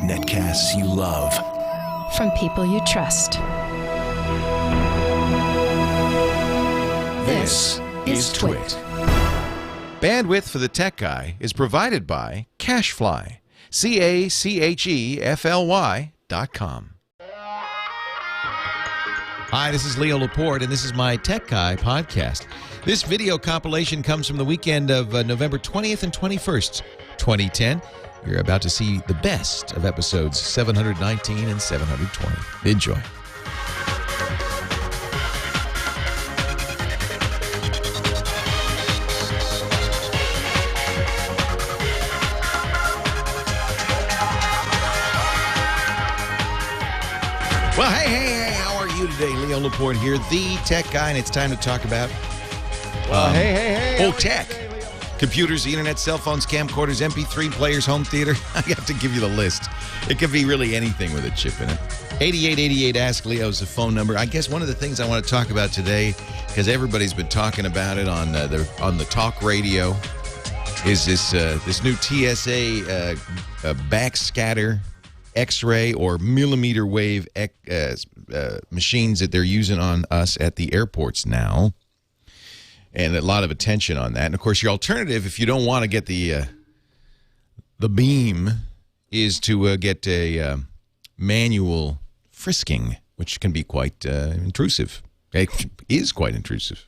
Netcasts you love. From people you trust. This is TWiT. Bandwidth for the Tech Guy is provided by Cachefly. CACHEFLY.com. Hi, this is Leo Laporte, and this is my Tech Guy podcast. This video compilation comes from the weekend of November 20th and 21st, 2010. You're about to see the best of episodes 719 and 720. Enjoy. Well, hey, how are you today? Leo Laporte here, the Tech Guy, and it's time to talk about old tech. Computers, the internet, cell phones, camcorders, MP3 players, home theater. I have to give you the list. It could be really anything with a chip in it. 8888 Ask Leo is the phone number. I guess one of the things I want to talk about today, because everybody's been talking about it on the talk radio, is this new TSA backscatter X-ray or millimeter wave machines that they're using on us at the airports now. And a lot of attention on that. And, of course, your alternative, if you don't want to get the beam, is to get a manual frisking, which can be quite intrusive. It is quite intrusive.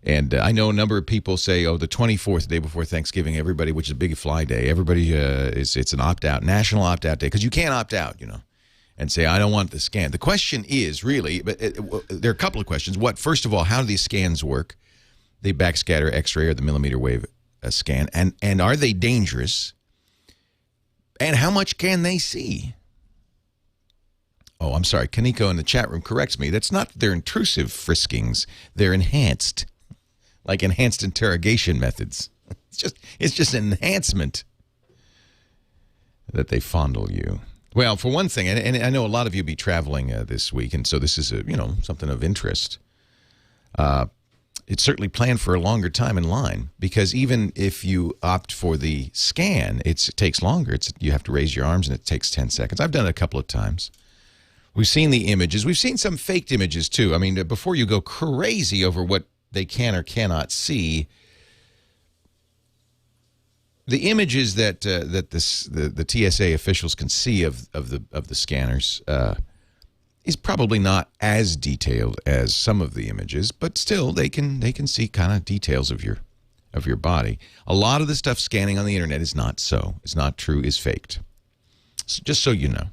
And I know a number of people say, the 24th, day before Thanksgiving, everybody, which is a big fly day, everybody, it's an opt-out, national opt-out day, because you can't opt out, and say, I don't want the scan. The question is, really, but there are a couple of questions. First of all, how do these scans work? The backscatter X-ray or the millimeter wave scan, and are they dangerous? And how much can they see? Oh, I'm sorry. Kaneko in the chat room corrects me. That's not their intrusive friskings. They're enhanced, like enhanced interrogation methods. It's just an enhancement that they fondle you. Well, for one thing, and I know a lot of you be traveling this week, and so this is something of interest. It's certainly planned for a longer time in line, because even if you opt for the scan, it takes longer. You have to raise your arms, and it takes 10 seconds. I've done it a couple of times. We've seen the images. We've seen some faked images, too. I mean, before you go crazy over what they can or cannot see, the images that the TSA officials can see of the scanners is probably not as detailed as some of the images, but still they can see kind of details of your body. A lot of the stuff scanning on the internet is not so. It's not true, is faked. So just so you know.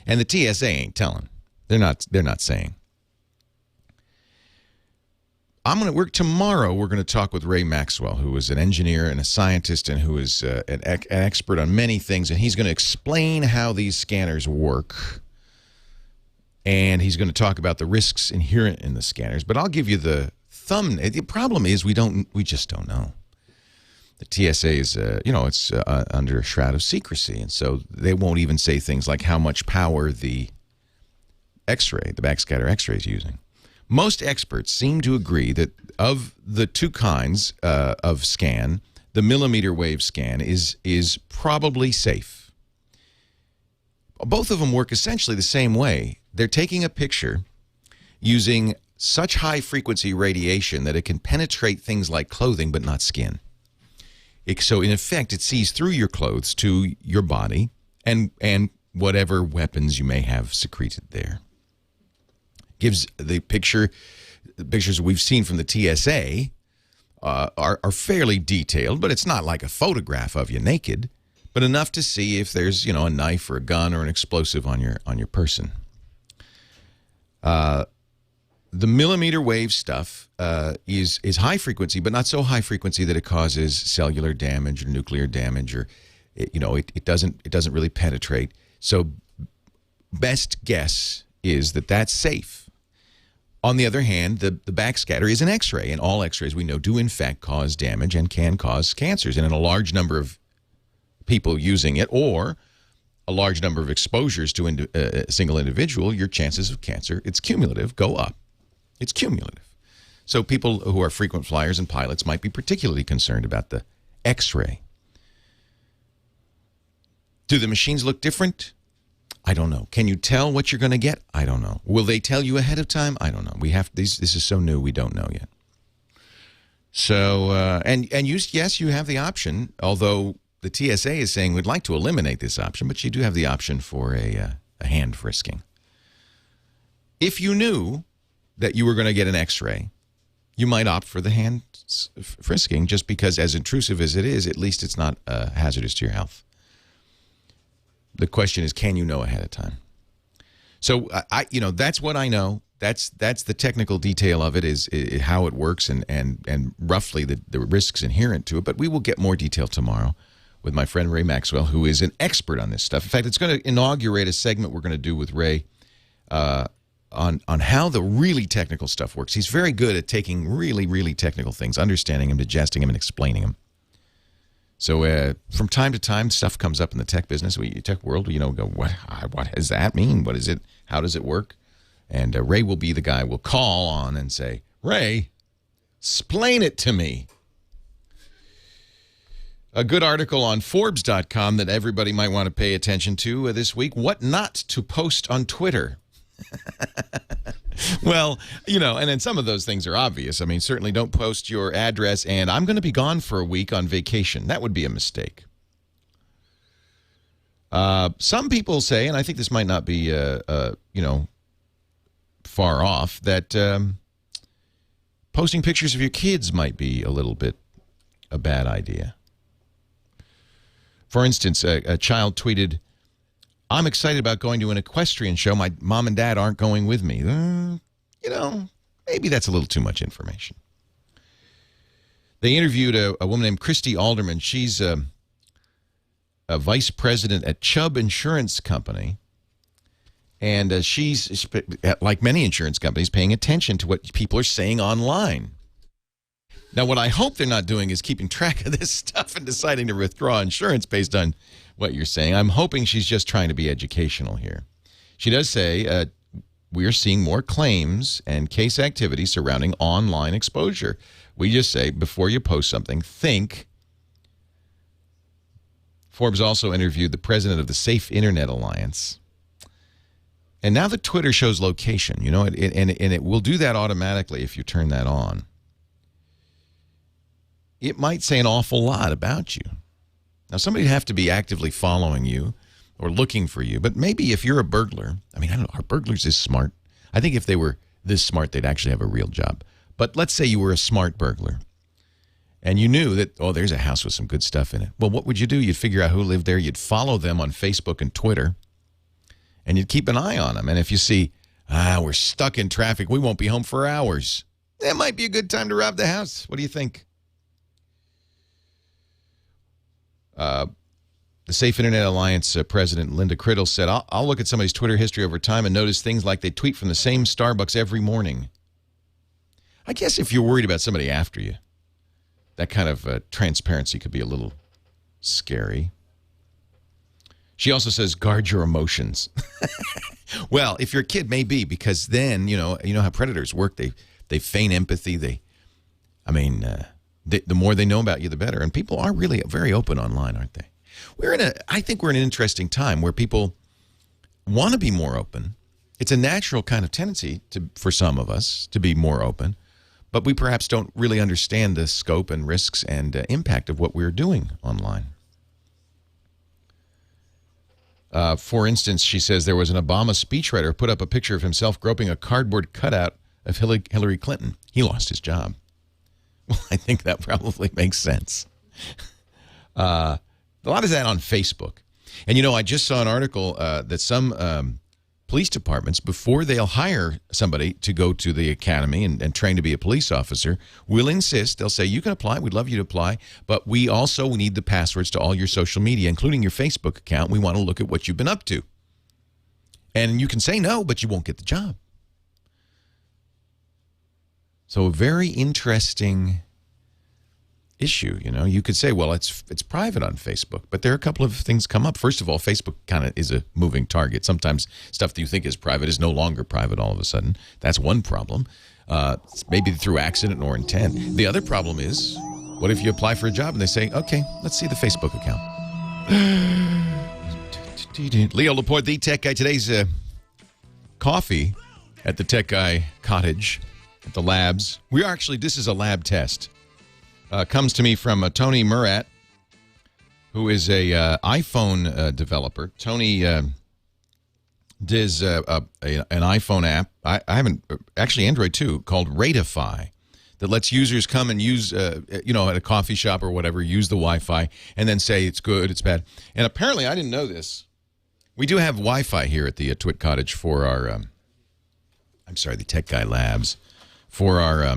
And the TSA ain't telling. They're not saying. Tomorrow we're going to talk with Ray Maxwell, who is an engineer and a scientist and who is an expert on many things, and he's going to explain how these scanners work. And he's going to talk about the risks inherent in the scanners. But I'll give you the thumbnail. The problem is we just don't know. The TSA is, it's under a shroud of secrecy. And so they won't even say things like how much power the X-ray, the backscatter X-ray is using. Most experts seem to agree that of the two kinds of scan, the millimeter wave scan is probably safe. Both of them work essentially the same way. They're taking a picture using such high-frequency radiation that it can penetrate things like clothing but not skin. So, in effect, it sees through your clothes to your body and whatever weapons you may have secreted there. Gives the pictures we've seen from the TSA are fairly detailed, but it's not like a photograph of you naked, but enough to see if there's a knife or a gun or an explosive on your person. The millimeter wave stuff is high frequency, but not so high frequency that it causes cellular damage or nuclear damage, or it doesn't really penetrate. So best guess is that that's safe. On the other hand, the backscatter is an X-ray, and all X-rays we know do in fact cause damage and can cause cancers. And in a large number of people using it, or a large number of exposures to a single individual, your chances of cancer, it's cumulative, go up. It's cumulative. So people who are frequent flyers and pilots might be particularly concerned about the X-ray. Do the machines look different? I don't know. Can you tell what you're going to get? I don't know. Will they tell you ahead of time? I don't know. This is so new, we don't know yet. So, yes, you have the option, although the TSA is saying we'd like to eliminate this option, but you do have the option for a hand frisking. If you knew that you were going to get an X-ray, you might opt for the hand frisking just because, as intrusive as it is, at least it's not hazardous to your health. The question is, can you know ahead of time? So, that's what I know. That's the technical detail of it, is how it works and roughly the risks inherent to it. But we will get more detail tomorrow with my friend Ray Maxwell, who is an expert on this stuff. In fact, it's going to inaugurate a segment we're going to do with Ray on how the really technical stuff works. He's very good at taking really, really technical things, understanding them, digesting them, and explaining them. So from time to time, stuff comes up in the tech business, tech world. Go, what does that mean? What is it? How does it work? And Ray will be the guy we'll call on and say, Ray, explain it to me. A good article on Forbes.com that everybody might want to pay attention to this week. What not to post on Twitter. Well, and then some of those things are obvious. I mean, certainly don't post your address and I'm going to be gone for a week on vacation. That would be a mistake. Some people say, and I think this might not be, far off, that posting pictures of your kids might be a little bit a bad idea. For instance, a child tweeted, I'm excited about going to an equestrian show. My mom and dad aren't going with me. Maybe that's a little too much information. They interviewed a woman named Christy Alderman. She's a vice president at Chubb Insurance Company. And she's, like many insurance companies, paying attention to what people are saying online. Now, what I hope they're not doing is keeping track of this stuff and deciding to withdraw insurance based on what you're saying. I'm hoping she's just trying to be educational here. She does say, we're seeing more claims and case activity surrounding online exposure. We just say, before you post something, think. Forbes also interviewed the president of the Safe Internet Alliance. And now that Twitter shows location, and it will do that automatically if you turn that on. It might say an awful lot about you. Now, somebody would have to be actively following you or looking for you. But maybe if you're a burglar, I don't know, are burglars this smart? I think if they were this smart, they'd actually have a real job. But let's say you were a smart burglar and you knew that, there's a house with some good stuff in it. Well, what would you do? You'd figure out who lived there. You'd follow them on Facebook and Twitter, and you'd keep an eye on them. And if you see, we're stuck in traffic, we won't be home for hours, that might be a good time to rob the house. What do you think? The Safe Internet Alliance president, Linda Criddle, said, I'll look at somebody's Twitter history over time and notice things like they tweet from the same Starbucks every morning. I guess if you're worried about somebody after you, that kind of transparency could be a little scary. She also says, guard your emotions. Well, if you're a kid, maybe, because then, you know how predators work. They feign empathy. The more they know about you, the better. And people are really very open online, aren't they? I think we're in an interesting time where people want to be more open. It's a natural kind of tendency for some of us to be more open, but we perhaps don't really understand the scope and risks and impact of what we're doing online. For instance, she says there was an Obama speechwriter put up a picture of himself groping a cardboard cutout of Hillary Clinton. He lost his job. Well, I think that probably makes sense. A lot of that on Facebook. And, I just saw an article that some police departments, before they'll hire somebody to go to the academy and train to be a police officer, will insist. They'll say, you can apply. We'd love you to apply. But we also need the passwords to all your social media, including your Facebook account. We want to look at what you've been up to. And you can say no, but you won't get the job. So a very interesting issue. You could say, well, it's private on Facebook, but there are a couple of things come up. First of all, Facebook kind of is a moving target. Sometimes stuff that you think is private is no longer private all of a sudden. That's one problem, maybe through accident or intent. The other problem is, what if you apply for a job and they say, okay, let's see the Facebook account. Leo Laporte, the tech guy. Today's coffee at the tech guy cottage at the labs. This is a lab test. Comes to me from Tony Murat, who is a iPhone developer. Tony does an iPhone app. I haven't, actually Android too, called Ratify, that lets users come and use, at a coffee shop or whatever, use the Wi-Fi and then say it's good, it's bad. And apparently, I didn't know this. We do have Wi-Fi here at the TWiT cottage for our, the Tech Guy Labs, for our,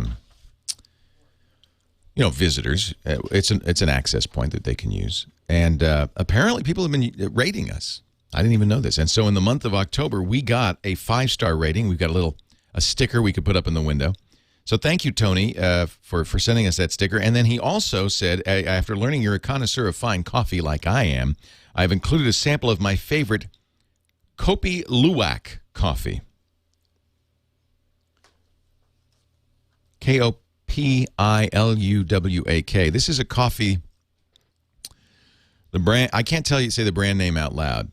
visitors. It's an access point that they can use. And apparently, people have been rating us. I didn't even know this. And so in the month of October, we got a 5-star rating. We've got a sticker we could put up in the window. So thank you, Tony, for sending us that sticker. And then he also said, after learning you're a connoisseur of fine coffee like I am, I've included a sample of my favorite Kopi Luwak coffee. Kopiluwak. This is a coffee. The brand, I can't say the brand name out loud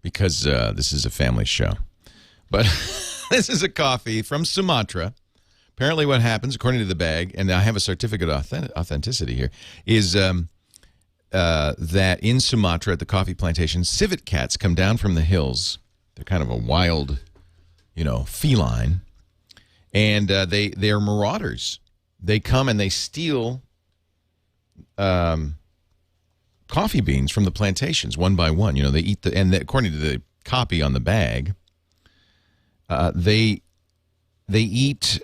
because this is a family show. But this is a coffee from Sumatra. Apparently what happens, according to the bag, and I have a certificate of authenticity here, is that in Sumatra at the coffee plantation, civet cats come down from the hills. They're kind of a wild, feline. And they're marauders. They come and they steal coffee beans from the plantations one by one. They eat according to the copy on the bag, they eat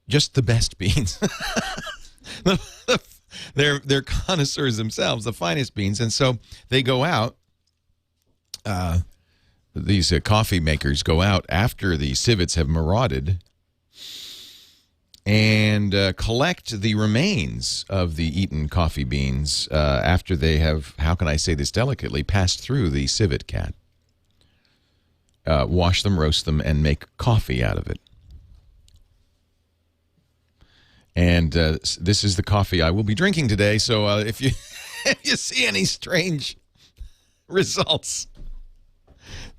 just the best beans. They're connoisseurs themselves, the finest beans, and so they go out. These coffee makers go out after the civets have marauded and collect the remains of the eaten coffee beans after they have, how can I say this delicately, passed through the civet cat. Wash them, roast them, and make coffee out of it. And this is the coffee I will be drinking today, so if you see any strange results,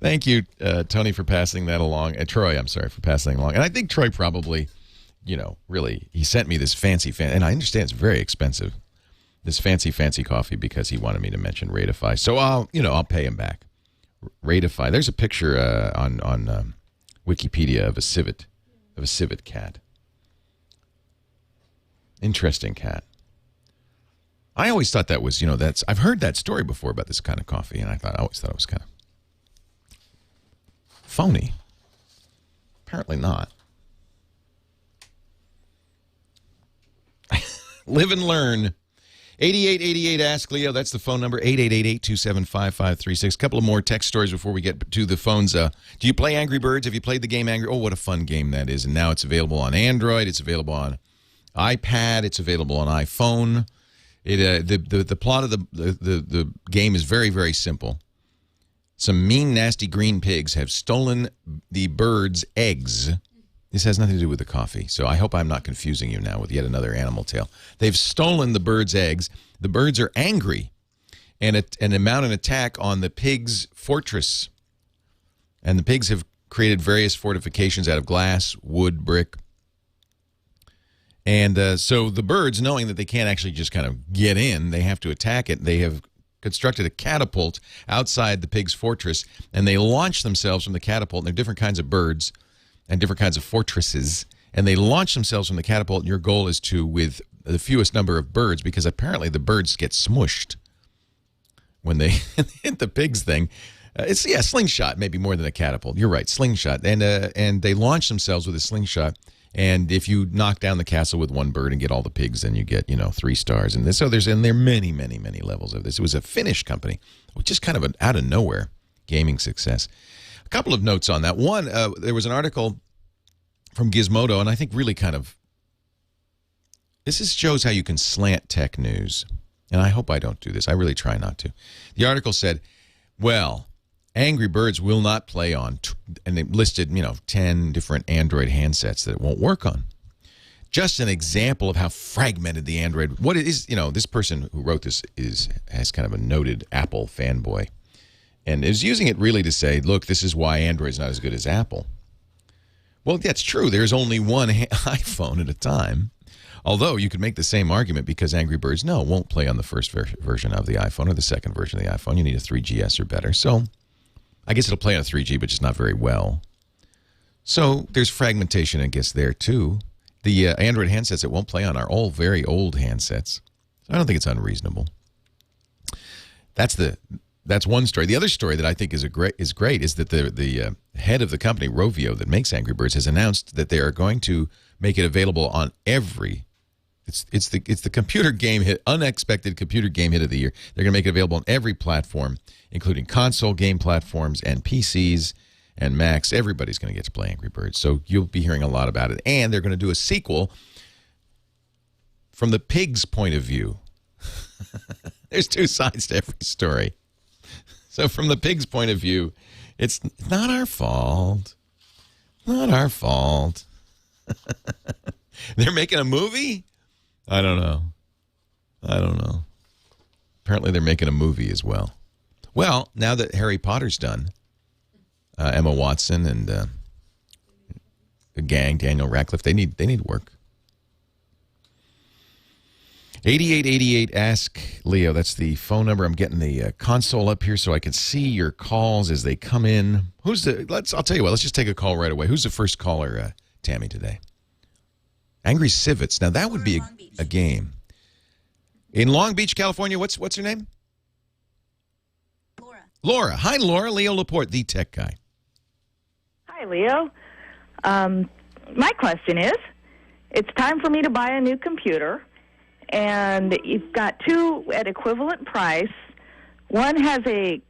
thank you, Tony, for passing that along. Troy, I'm sorry, for passing it along. And I think Troy probably, really, he sent me this fancy, and I understand it's very expensive, this fancy coffee because he wanted me to mention Ratify. So I'll pay him back. Ratify. There's a picture on Wikipedia of a civet cat. Interesting cat. I always thought that was, I've heard that story before about this kind of coffee, and I always thought it was kind of phony. Apparently not. Live and learn. 8888 Ask Leo. That's the phone number. 888-827-5536. A couple of more text stories before we get to the phones. Do you play Angry Birds? Have you played the game Angry? Oh, what a fun game that is. And now it's available on Android. It's available on iPad. It's available on iPhone. The plot of the game is very, very simple. Some mean, nasty green pigs have stolen the birds' eggs. This has nothing to do with the coffee, so I hope I'm not confusing you now with yet another animal tale. They've stolen the birds' eggs. The birds are angry and mount an attack on the pigs' fortress. And the pigs have created various fortifications out of glass, wood, brick. And so the birds, knowing that they can't actually just kind of get in, they have to attack it. They have constructed a catapult outside the pigs' fortress, and they launch themselves from the catapult. And there are different kinds of birds and different kinds of fortresses, and they launch themselves from the catapult, and your goal is to, with the fewest number of birds, because apparently the birds get smushed when they hit the pigs thing. It's slingshot, maybe more than a catapult. You're right, slingshot. And they launch themselves with a slingshot, and if you knock down the castle with one bird and get all the pigs, then you get, 3 stars. And there are many, many, many levels of this. It was a Finnish company, which is kind of an out-of-nowhere gaming success. A couple of notes on that. One, there was an article from Gizmodo, and I think really this shows how you can slant tech news. And I hope I don't do this. I really try not to. The article said, well, Angry Birds will not play on, and they listed, 10 different Android handsets that it won't work on. just an example of how fragmented the Android. What it is, this person who wrote this has kind of a noted Apple fanboy, and is using it really to say, look, this is why Android's not as good as Apple. Well, that's true. There's only one iPhone at a time. Although you could make the same argument because Angry Birds, won't play on the first version of the iPhone or the second version of the iPhone. You need a 3GS or better. So I guess it'll play on a 3G, but just not very well. So there's fragmentation, I guess, there too. The Android handsets, it won't play on our very old handsets. So I don't think it's unreasonable. That's one story. The other story that I think is great is that the head of the company, Rovio, that makes Angry Birds, has announced that they are going to make it available on every. It's the computer game hit, unexpected computer game hit of the year. They're going to make it available on every platform, including console game platforms and PCs and Macs. Everybody's going to get to play Angry Birds. So you'll be hearing a lot about it. And they're going to do a sequel from the pig's point of view. There's two sides to every story. So from the pig's point of view, it's not our fault. Not our fault. They're making a movie? I don't know. Apparently they're making a movie as well. Well, now that Harry Potter's done, Emma Watson and the gang, Daniel Radcliffe, they need work. 8888 Ask Leo. That's the phone number. I'm getting the console up here so I can see your calls as they come in. I'll tell you what. Let's just take a call right away. Who's the first caller, Tammy, today? Angry Civets. Now that would be a game. In Long Beach, California. What's her name? Laura. Hi, Laura. Leo Laporte, the tech guy. Hi, Leo. My question is, it's time for me to buy a new computer, and you've got two at equivalent price. One has a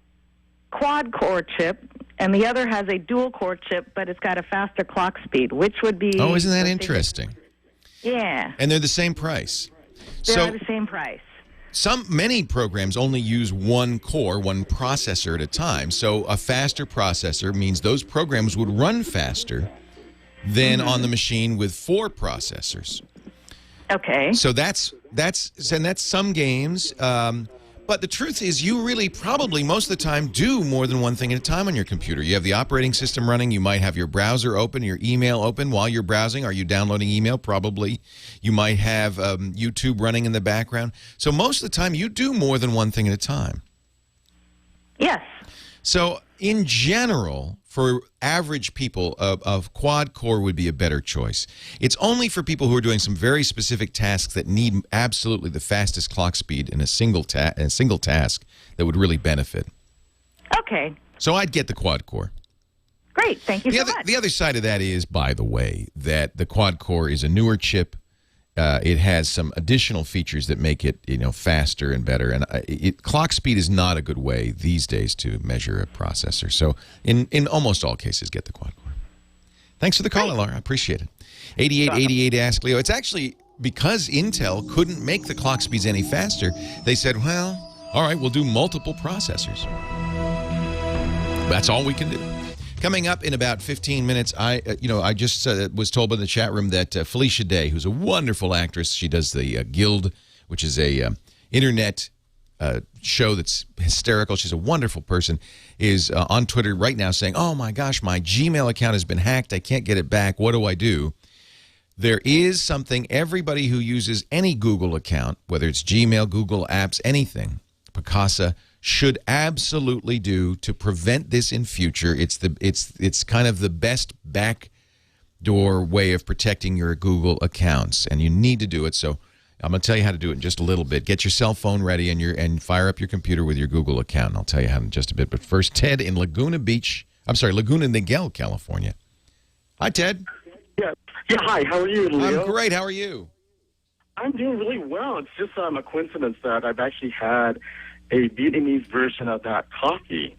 quad-core chip, and the other has a dual-core chip, but it's got a faster clock speed. Which would be... Oh, isn't that interesting? Yeah. And they're the same price. They're the same price. Many programs only use one core, one processor at a time. So a faster processor means those programs would run faster than on the machine with 4 processors. Okay. So that's some games. But the truth is, you really probably most of the time do more than one thing at a time on your computer. You have the operating system running. You might have your browser open, your email open while you're browsing. Are you downloading email? Probably. You might have YouTube running in the background. So most of the time, you do more than one thing at a time. Yes. So in general, for average people, of quad core would be a better choice. It's only for people who are doing some very specific tasks that need absolutely the fastest clock speed in a single task that would really benefit. Okay. So I'd get the quad core. Great. Thank you so much. The other side of that is, by the way, that the quad core is a newer chip. It has some additional features that make it, faster and better. And clock speed is not a good way these days to measure a processor. So in almost all cases, get the quad core. Thanks for the call, Laura. I appreciate it. 8888 Ask Leo. It's actually because Intel couldn't make the clock speeds any faster. They said, well, all right, we'll do multiple processors. That's all we can do. Coming up in about 15 minutes, I just was told by the chat room that Felicia Day, who's a wonderful actress, she does the Guild, which is a internet show that's hysterical. She's a wonderful person, is on Twitter right now saying, oh my gosh, my Gmail account has been hacked. I can't get it back. What do I do? There is something everybody who uses any Google account, whether it's Gmail, Google Apps, anything, Picasa, should absolutely do to prevent this in future. It's kind of the best backdoor way of protecting your Google accounts, and you need to do it. So I'm going to tell you how to do it in just a little bit. Get your cell phone ready and fire up your computer with your Google account. And I'll tell you how in just a bit. But first, Ted in Laguna Niguel, California. Hi, Ted. Yeah. Hi. How are you, Leo? I'm great. How are you? I'm doing really well. It's just a coincidence that I've actually had a Vietnamese version of that coffee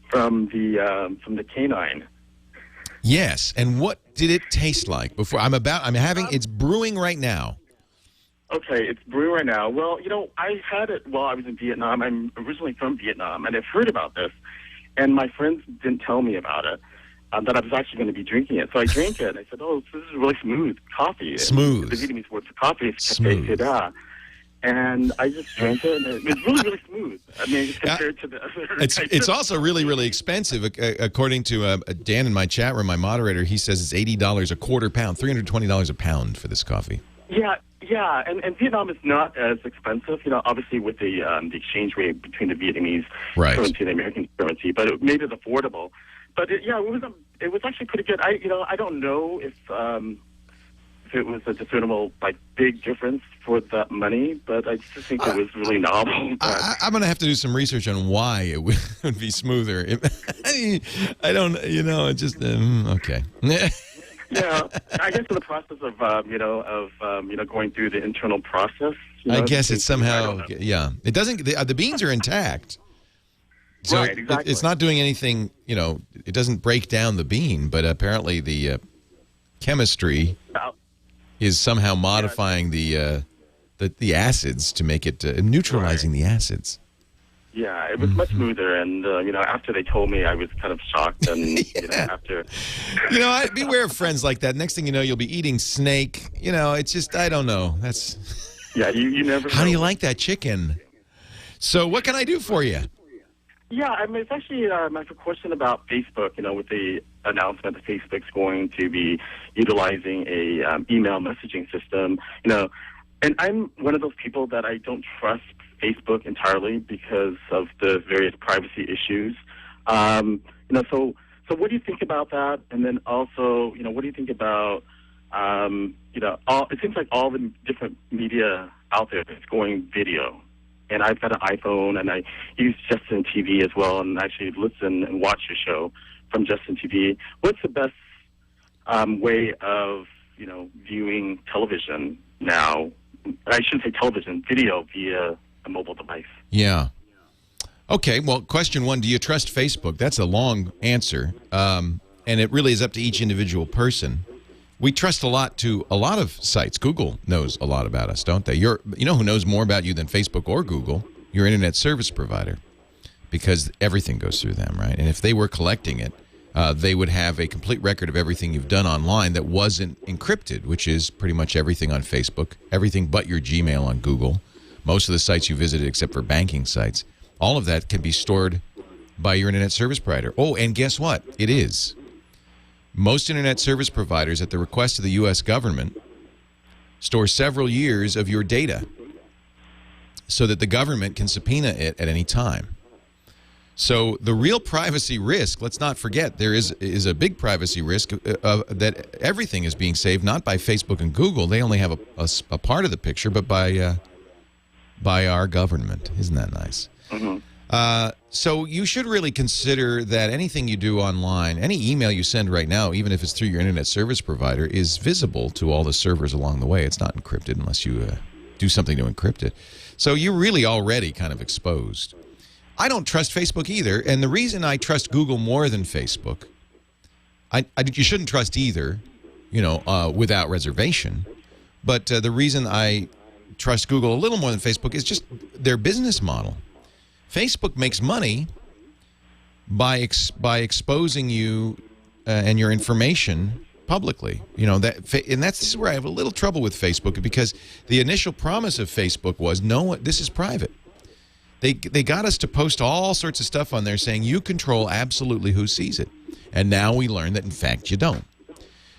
from the canine. Yes, and what did it taste like? It's brewing right now. Okay, it's brewing right now. Well, I had it while I was in Vietnam. I'm originally from Vietnam, and I've heard about this, and my friends didn't tell me about it. that I was actually going to be drinking it. So I drank it, and I said, "Oh, this is really smooth coffee." Smooth. And the Vietnamese word for coffee is Smooth. café. And I just drank it, and it was really, really smooth. I mean, compared to the other. It's also really, really expensive. According to Dan in my chat room, my moderator, he says it's $80 a quarter pound, $320 a pound for this coffee. Yeah, and Vietnam is not as expensive, obviously with the exchange rate between the Vietnamese currency and the American currency, but it made it affordable. But it was actually pretty good. I don't know if it was a discernible big difference for that money, but I just think it was really novel. I'm going to have to do some research on why it would be smoother. I don't, it just okay. Yeah, I guess in the process of going through the internal process. I guess it's somehow It doesn't. The beans are intact, so right, exactly. It's not doing anything. It doesn't break down the bean, but apparently the chemistry is somehow modifying the acids to make it neutralizing the acids. Yeah, it was much smoother, and after they told me, I was kind of shocked. And after, I'd beware of friends like that. Next thing you know, you'll be eating snake. It's just I don't know. That's you never. How do you like that chicken? So, what can I do for you? Yeah, I mean, it's actually my question about Facebook. With the announcement that Facebook's going to be utilizing a email messaging system. And I'm one of those people that I don't trust Facebook entirely because of the various privacy issues. So what do you think about that? And then also, what do you think about, it seems like all the different media out there is going video. And I've got an iPhone, and I use Justin TV as well, and actually listen and watch your show from Justin TV. What's the best way of, viewing television now? I shouldn't say television, video via a mobile device. Yeah. Okay, well, question one, do you trust Facebook? That's a long answer, and it really is up to each individual person. We trust a lot to a lot of sites. Google knows a lot about us, don't they? You know who knows more about you than Facebook or Google? Your internet service provider, because everything goes through them, right? And if they were collecting it, they would have a complete record of everything you've done online that wasn't encrypted, which is pretty much everything on Facebook, everything but your Gmail on Google, most of the sites you visited except for banking sites. All of that can be stored by your internet service provider. Oh, and guess what? It is. Most internet service providers, at the request of the U.S. government, store several years of your data so that the government can subpoena it at any time. So the real privacy risk, let's not forget, there is a big privacy risk that everything is being saved, not by Facebook and Google. They only have a part of the picture, but by our government. Isn't that nice? Mm-hmm. So you should really consider that anything you do online, any email you send right now, even if it's through your internet service provider, is visible to all the servers along the way. It's not encrypted unless you do something to encrypt it. So you're really already kind of exposed. I don't trust Facebook either, and the reason I trust Google more than Facebook, you shouldn't trust either, without reservation, but the reason I trust Google a little more than Facebook is just their business model. Facebook makes money by exposing you and your information publicly. And this is where I have a little trouble with Facebook, because the initial promise of Facebook was, no, this is private. They got us to post all sorts of stuff on there saying you control absolutely who sees it. And now we learn that, in fact, you don't.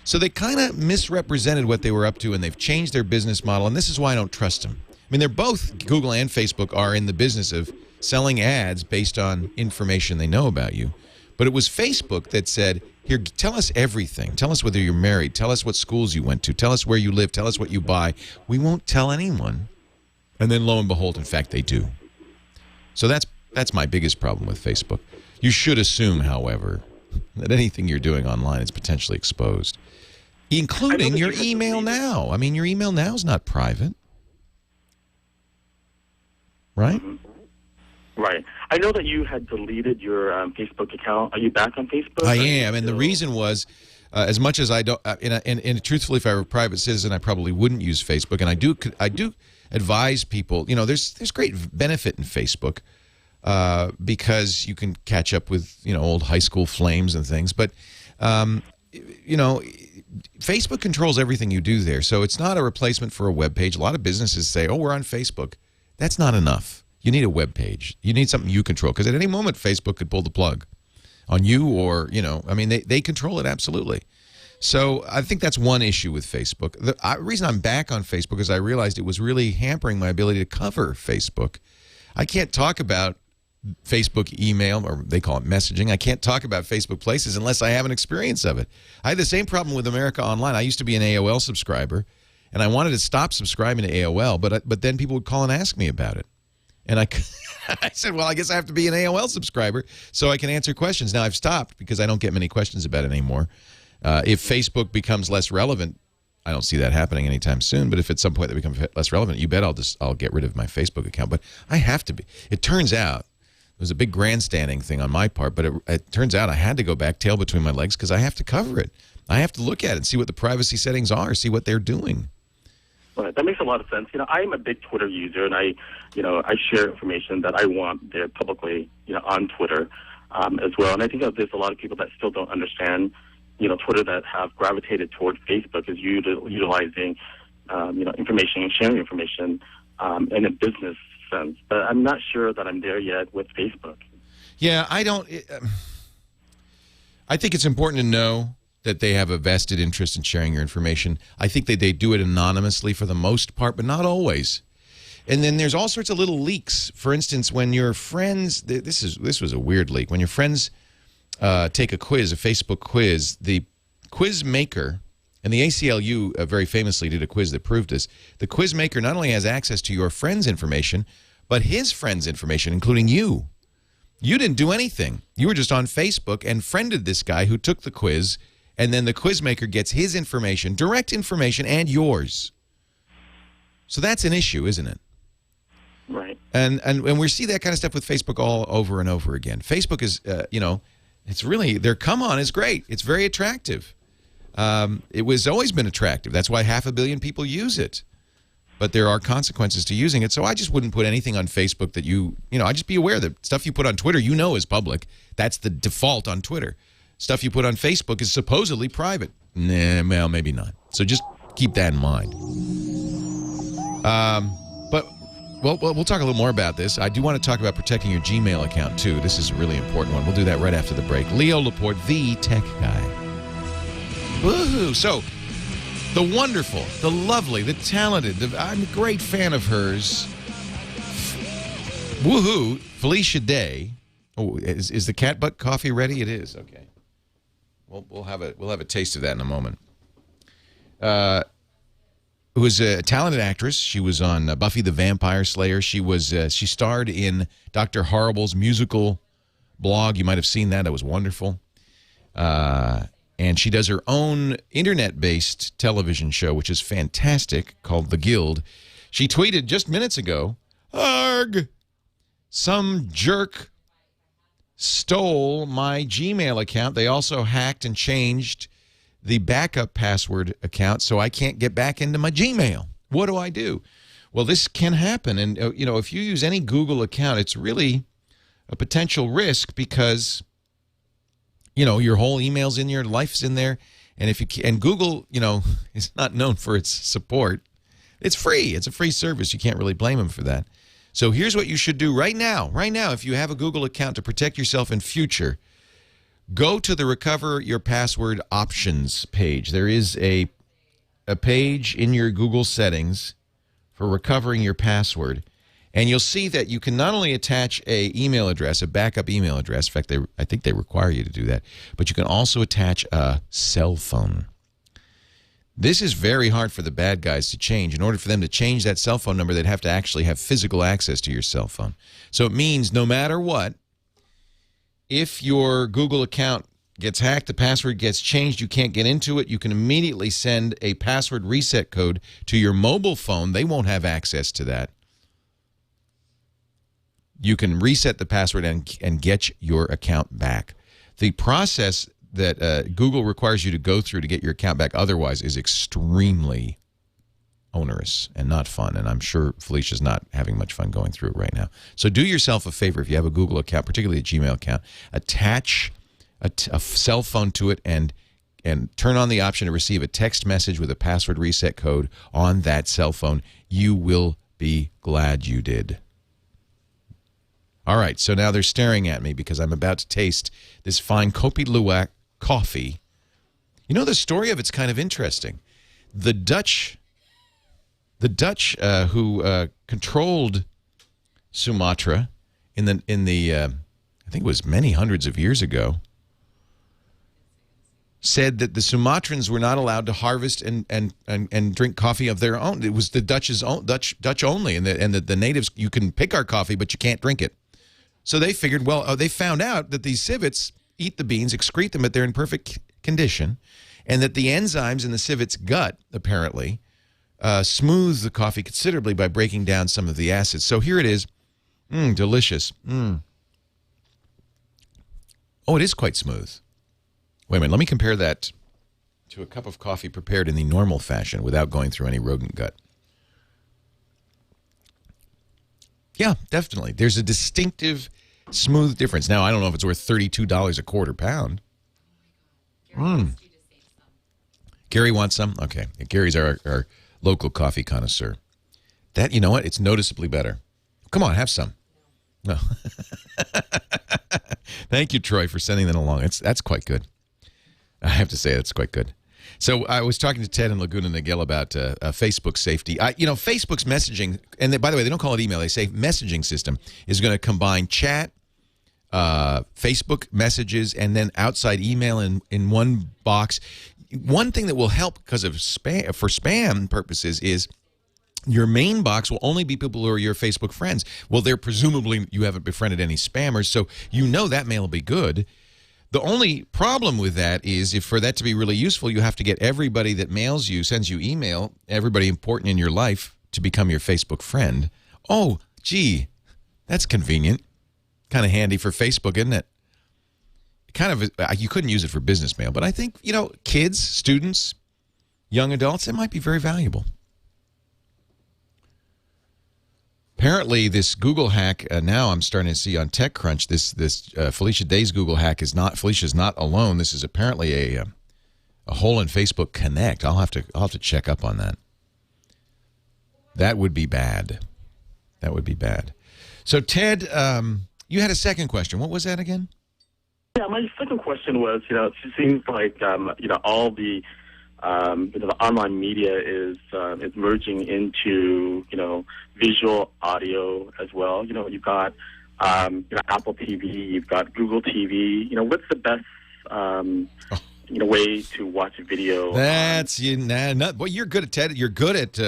So they kind of misrepresented what they were up to, and they've changed their business model, and this is why I don't trust them. I mean, they're both, Google and Facebook, are in the business of selling ads based on information they know about you. But it was Facebook that said, here, tell us everything. Tell us whether you're married. Tell us what schools you went to. Tell us where you live. Tell us what you buy. We won't tell anyone. And then lo and behold, in fact, they do. So that's my biggest problem with Facebook. You should assume, however, that anything you're doing online is potentially exposed, including your email now. I mean, your email now is not private, right? Mm-hmm. Right. I know that you had deleted your Facebook account. Are you back on Facebook? I am, and the reason was, as much as I don't, and truthfully, if I were a private citizen, I probably wouldn't use Facebook. And I do advise people. There's great benefit in Facebook because you can catch up with old high school flames and things. But You know, Facebook controls everything you do there. So it's not a replacement for a web page. A lot of businesses say, oh, we're on Facebook. That's not enough. You need a web page. You need something you control, because at any moment Facebook could pull the plug on you, or, you know, I mean, they control it absolutely. So I think that's one issue with Facebook. The reason I'm back on Facebook is I realized it was really hampering my ability to cover Facebook. I can't talk about Facebook email, or they call it messaging. I can't talk about Facebook Places unless I have an experience of it. I had the same problem with America Online. I used to be an AOL subscriber, and I wanted to stop subscribing to AOL, but then people would call and ask me about it. And I said, well, I guess I have to be an AOL subscriber so I can answer questions. Now, I've stopped because I don't get many questions about it anymore. If Facebook becomes less relevant, I don't see that happening anytime soon, but if at some point they become less relevant, you bet I'll get rid of my Facebook account. But I have to be. It turns out, it was a big grandstanding thing on my part, but it turns out I had to go back tail between my legs because I have to cover it. I have to look at it and see what the privacy settings are, see what they're doing. Right. That makes a lot of sense. You know, I'm a big Twitter user, and I share information that I want there publicly, you know, on Twitter as well. And I think that there's a lot of people that still don't understand, you know, Twitter, that have gravitated toward Facebook as utilizing, you know, information and sharing information in a business sense. But I'm not sure that I'm there yet with Facebook. Yeah, I think it's important to know that they have a vested interest in sharing your information. I think that they do it anonymously for the most part, but not always. And then there's all sorts of little leaks. For instance, when your friends, this was a weird leak. When your friends take a quiz, a Facebook quiz, the quiz maker, and the ACLU very famously did a quiz that proved this. The quiz maker not only has access to your friend's information, but his friend's information, including you. You didn't do anything. You were just on Facebook and friended this guy who took the quiz, and then the quiz maker gets his information, direct information, and yours. So that's an issue, isn't it? Right. And we see that kind of stuff with Facebook all over and over again. Facebook is, you know, it's really, their come on is great. It's very attractive. It was always been attractive. That's why 500 million people use it. But there are consequences to using it. So I just wouldn't put anything on Facebook that you know, I just be aware that stuff you put on Twitter, you know, is public. That's the default on Twitter. Stuff you put on Facebook is supposedly private. Nah, well, maybe not. So just keep that in mind. But we'll talk a little more about this. I do want to talk about protecting your Gmail account, too. This is a really important one. We'll do that right after the break. Leo Laporte, the tech guy. Woohoo! So, the wonderful, the lovely, the talented, I'm a great fan of hers. Woohoo! Felicia Day. Oh, is the cat butt coffee ready? It is. Okay. We'll have a taste of that in a moment. Who is a talented actress. She was on Buffy the Vampire Slayer. She starred in Dr. Horrible's musical blog. You might have seen that. It was wonderful. And she does her own internet-based television show, which is fantastic, called The Guild. She tweeted just minutes ago, "Arg! Some jerk stole my Gmail account. They also hacked and changed the backup password account, so I can't get back into my Gmail. What do I do?" Well, this can happen. And, you know, if you use any Google account, it's really a potential risk because, you know, your whole email's in there, life's in there. And if you and Google, you know, is not known for its support. It's free. It's a free service. You can't really blame them for that. So here's what you should do right now. Right now, if you have a Google account, to protect yourself in future, go to the Recover Your Password Options page. There is a page in your Google settings for recovering your password. And you'll see that you can not only attach an email address, a backup email address. In fact, I think they require you to do that. But you can also attach a cell phone. This is very hard for the bad guys to change. In order for them to change that cell phone number, they'd have to actually have physical access to your cell phone. So it means no matter what, if your Google account gets hacked, the password gets changed, you can't get into it, you can immediately send a password reset code to your mobile phone. They won't have access to that. You can reset the password and get your account back. The process that Google requires you to go through to get your account back otherwise is extremely onerous and not fun, and I'm sure Felicia's not having much fun going through it right now. So do yourself a favor. If you have a Google account, particularly a Gmail account, attach a cell phone to it and turn on the option to receive a text message with a password reset code on that cell phone, you will be glad you did. All right, so now they're staring at me because I'm about to taste this fine Kopi Luwak coffee. You know, the story of it's kind of interesting. The Dutch who controlled Sumatra in the I think it was many hundreds of years ago, said that the Sumatrans were not allowed to harvest and drink coffee of their own. It was the Dutch only, and the natives, you can pick our coffee, but you can't drink it. So they figured, well, they found out that these civets eat the beans, excrete them, but they're in perfect condition, and that the enzymes in the civet's gut, apparently, smooth the coffee considerably by breaking down some of the acids. So here it is. Delicious. Oh, it is quite smooth. Wait a minute. Let me compare that to a cup of coffee prepared in the normal fashion without going through any rodent gut. Yeah, definitely. There's a distinctive, smooth difference. Now, I don't know if it's worth $32 a quarter pound. Gary wants some? Okay. Gary's our local coffee connoisseur. That, you know what? It's noticeably better. Come on, have some. No. Thank you, Troy, for sending that along. That's quite good. I have to say that's quite good. So I was talking to Ted and Laguna Niguel about Facebook safety. Facebook's messaging, and by the way, they don't call it email. They say messaging system is going to combine chat, Facebook messages, and then outside email in one box. One thing that will help because of spam purposes is your main box will only be people who are your Facebook friends. Well, they're presumably you haven't befriended any spammers, so you know that mail will be good. The only problem with that is if for that to be really useful, you have to get everybody that mails you, sends you email, everybody important in your life to become your Facebook friend. Oh, gee, that's convenient. Kind of handy for Facebook, isn't it? Kind of, you couldn't use it for business mail, but I think, kids, students, young adults, it might be very valuable. Apparently, this Google hack, now I'm starting to see on TechCrunch, this Felicia Day's Google hack Felicia's not alone. This is apparently a hole in Facebook Connect. I'll have to check up on that. That would be bad. That would be bad. So, Ted, you had a second question. What was that again? Yeah, my second question was, it seems like, all the online media is merging into, visual audio as well. You've got, Apple TV, you've got Google TV. What's the best, way to watch a video? Well, you're good at Ted. You're good at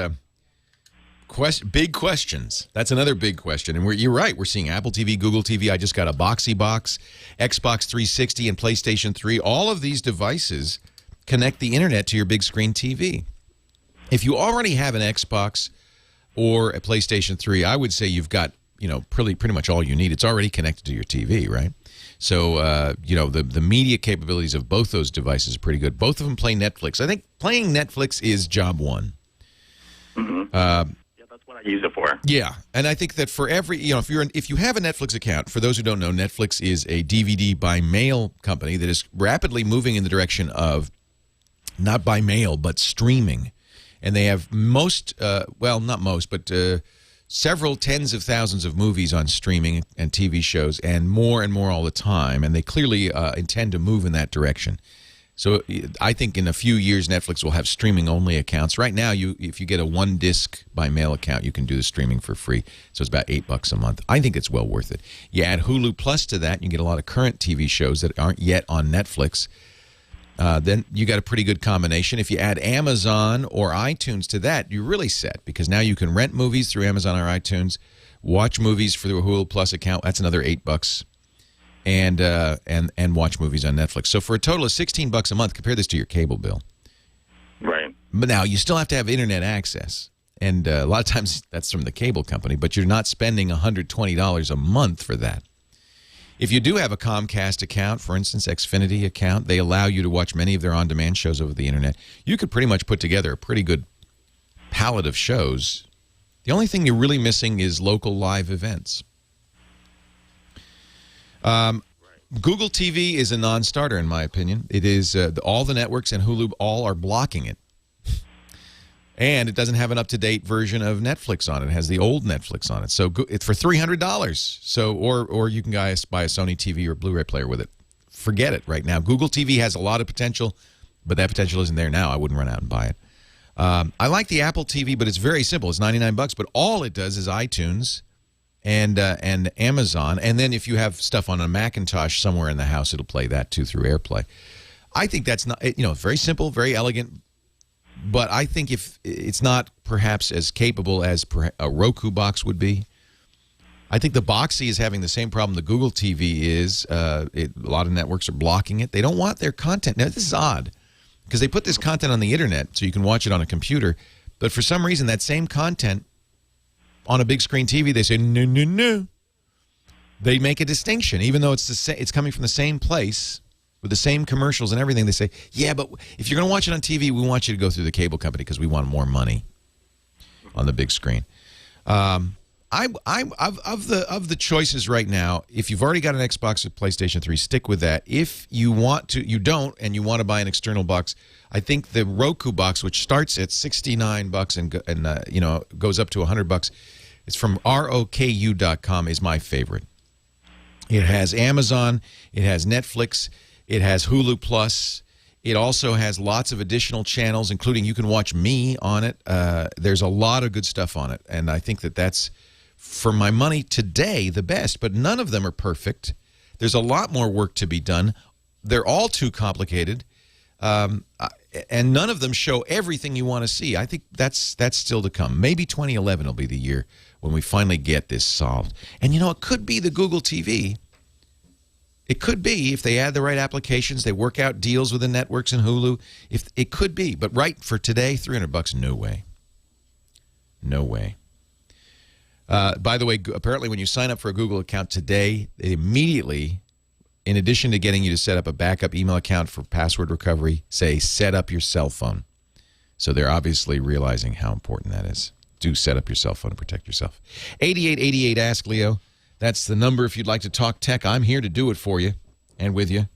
big questions. That's another big question. And you're right. We're seeing Apple TV, Google TV. I just got a Boxy Box, Xbox 360, and PlayStation 3. All of these devices connect the internet to your big screen TV. If you already have an Xbox or a PlayStation 3, I would say you've got, pretty much all you need. It's already connected to your TV, right? So, the media capabilities of both those devices are pretty good. Both of them play Netflix. I think playing Netflix is job one. Mm-hmm. That's what I use it for. Yeah, and I think that for every, if you have a Netflix account, for those who don't know, Netflix is a DVD by mail company that is rapidly moving in the direction of not by mail, but streaming. And they have several tens of thousands of movies on streaming and TV shows, and more all the time. And they clearly intend to move in that direction. So I think in a few years, Netflix will have streaming-only accounts. Right now, if you get a one-disc by mail account, you can do the streaming for free. So it's about $8 a month. I think it's well worth it. You add Hulu Plus to that, and you get a lot of current TV shows that aren't yet on Netflix. Then you got a pretty good combination. If you add Amazon or iTunes to that, you're really set, because now you can rent movies through Amazon or iTunes, watch movies for the Hulu Plus account. That's another $8, and watch movies on Netflix. So for a total of $16 a month, compare this to your cable bill. Right. But now you still have to have internet access, and a lot of times that's from the cable company, but you're not spending $120 a month for that. If you do have a Comcast account, for instance, Xfinity account, they allow you to watch many of their on-demand shows over the internet. You could pretty much put together a pretty good palette of shows. The only thing you're really missing is local live events. Google TV is a non-starter, in my opinion. It is all the networks and Hulu all are blocking it. And it doesn't have an up-to-date version of Netflix on it. It has the old Netflix on it. So it's for $300. So or you can buy a Sony TV or Blu-ray player with it. Forget it right now. Google TV has a lot of potential, but that potential isn't there now. I wouldn't run out and buy it. I like the Apple TV, but it's very simple. It's $99, but all it does is iTunes and Amazon. And then if you have stuff on a Macintosh somewhere in the house, it'll play that too through AirPlay. I think that's not, very simple, very elegant. But I think if it's not perhaps as capable as a Roku box would be. I think the Boxy is having the same problem the Google TV is. A lot of networks are blocking it. They don't want their content. Now, this is odd because they put this content on the internet so you can watch it on a computer. But for some reason, that same content on a big screen TV, they say, no, no, no. They make a distinction. Even though it's coming from the same place, with the same commercials and everything, they say, yeah, but if you're going to watch it on TV, we want you to go through the cable company because we want more money on the big screen. Of the choices right now, if you've already got an Xbox or PlayStation 3, stick with that. If you want to, you don't, and you want to buy an external box, I think the Roku box, which starts at $69 and goes up to $100, it's from roku.com, is my favorite. It has Amazon, it has Netflix, it has Hulu Plus. It also has lots of additional channels, including you can watch me on it. There's a lot of good stuff on it, and I think that's, for my money today, the best. But none of them are perfect. There's a lot more work to be done. They're all too complicated, and none of them show everything you want to see. I think that's still to come. Maybe 2011 will be the year when we finally get this solved. And, it could be the Google TV. It could be if they add the right applications, they work out deals with the networks and Hulu. If it could be, but right for today, $300, no way. No way. By the way, apparently when you sign up for a Google account today, they immediately, in addition to getting you to set up a backup email account for password recovery, say set up your cell phone. So they're obviously realizing how important that is. Do set up your cell phone to protect yourself. 8888 Ask Leo. That's the number if you'd like to talk tech. I'm here to do it for you and with you.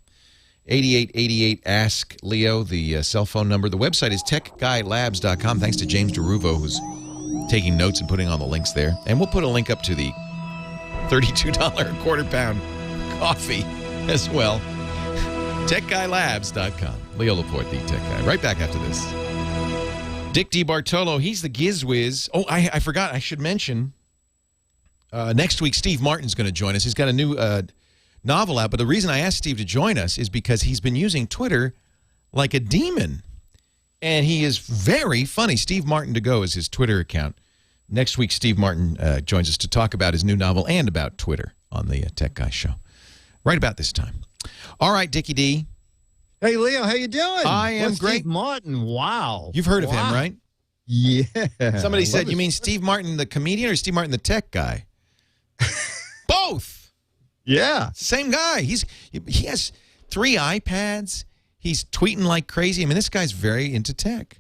8888 Ask Leo, the cell phone number. The website is techguylabs.com. Thanks to James DeRuvo, who's taking notes and putting all the links there. And we'll put a link up to the $32 a quarter pound coffee as well. techguylabs.com. Leo Laporte, the tech guy. Right back after this. Dick DiBartolo, he's the GizWiz. Oh, I forgot. I should mention, next week, Steve Martin's going to join us. He's got a new novel out. But the reason I asked Steve to join us is because he's been using Twitter like a demon. And he is very funny. Steve Martin to go is his Twitter account. Next week, Steve Martin joins us to talk about his new novel and about Twitter on the Tech Guy Show. Right about this time. All right, Dickie D. Hey, Leo, how you doing? I am great. Steve Martin, wow. You've heard of him, right? Yeah. Somebody said, you mean Steve Martin the comedian or Steve Martin the tech guy? Both. Yeah. Same guy. He has 3 iPads. He's tweeting like crazy. I mean, this guy's very into tech.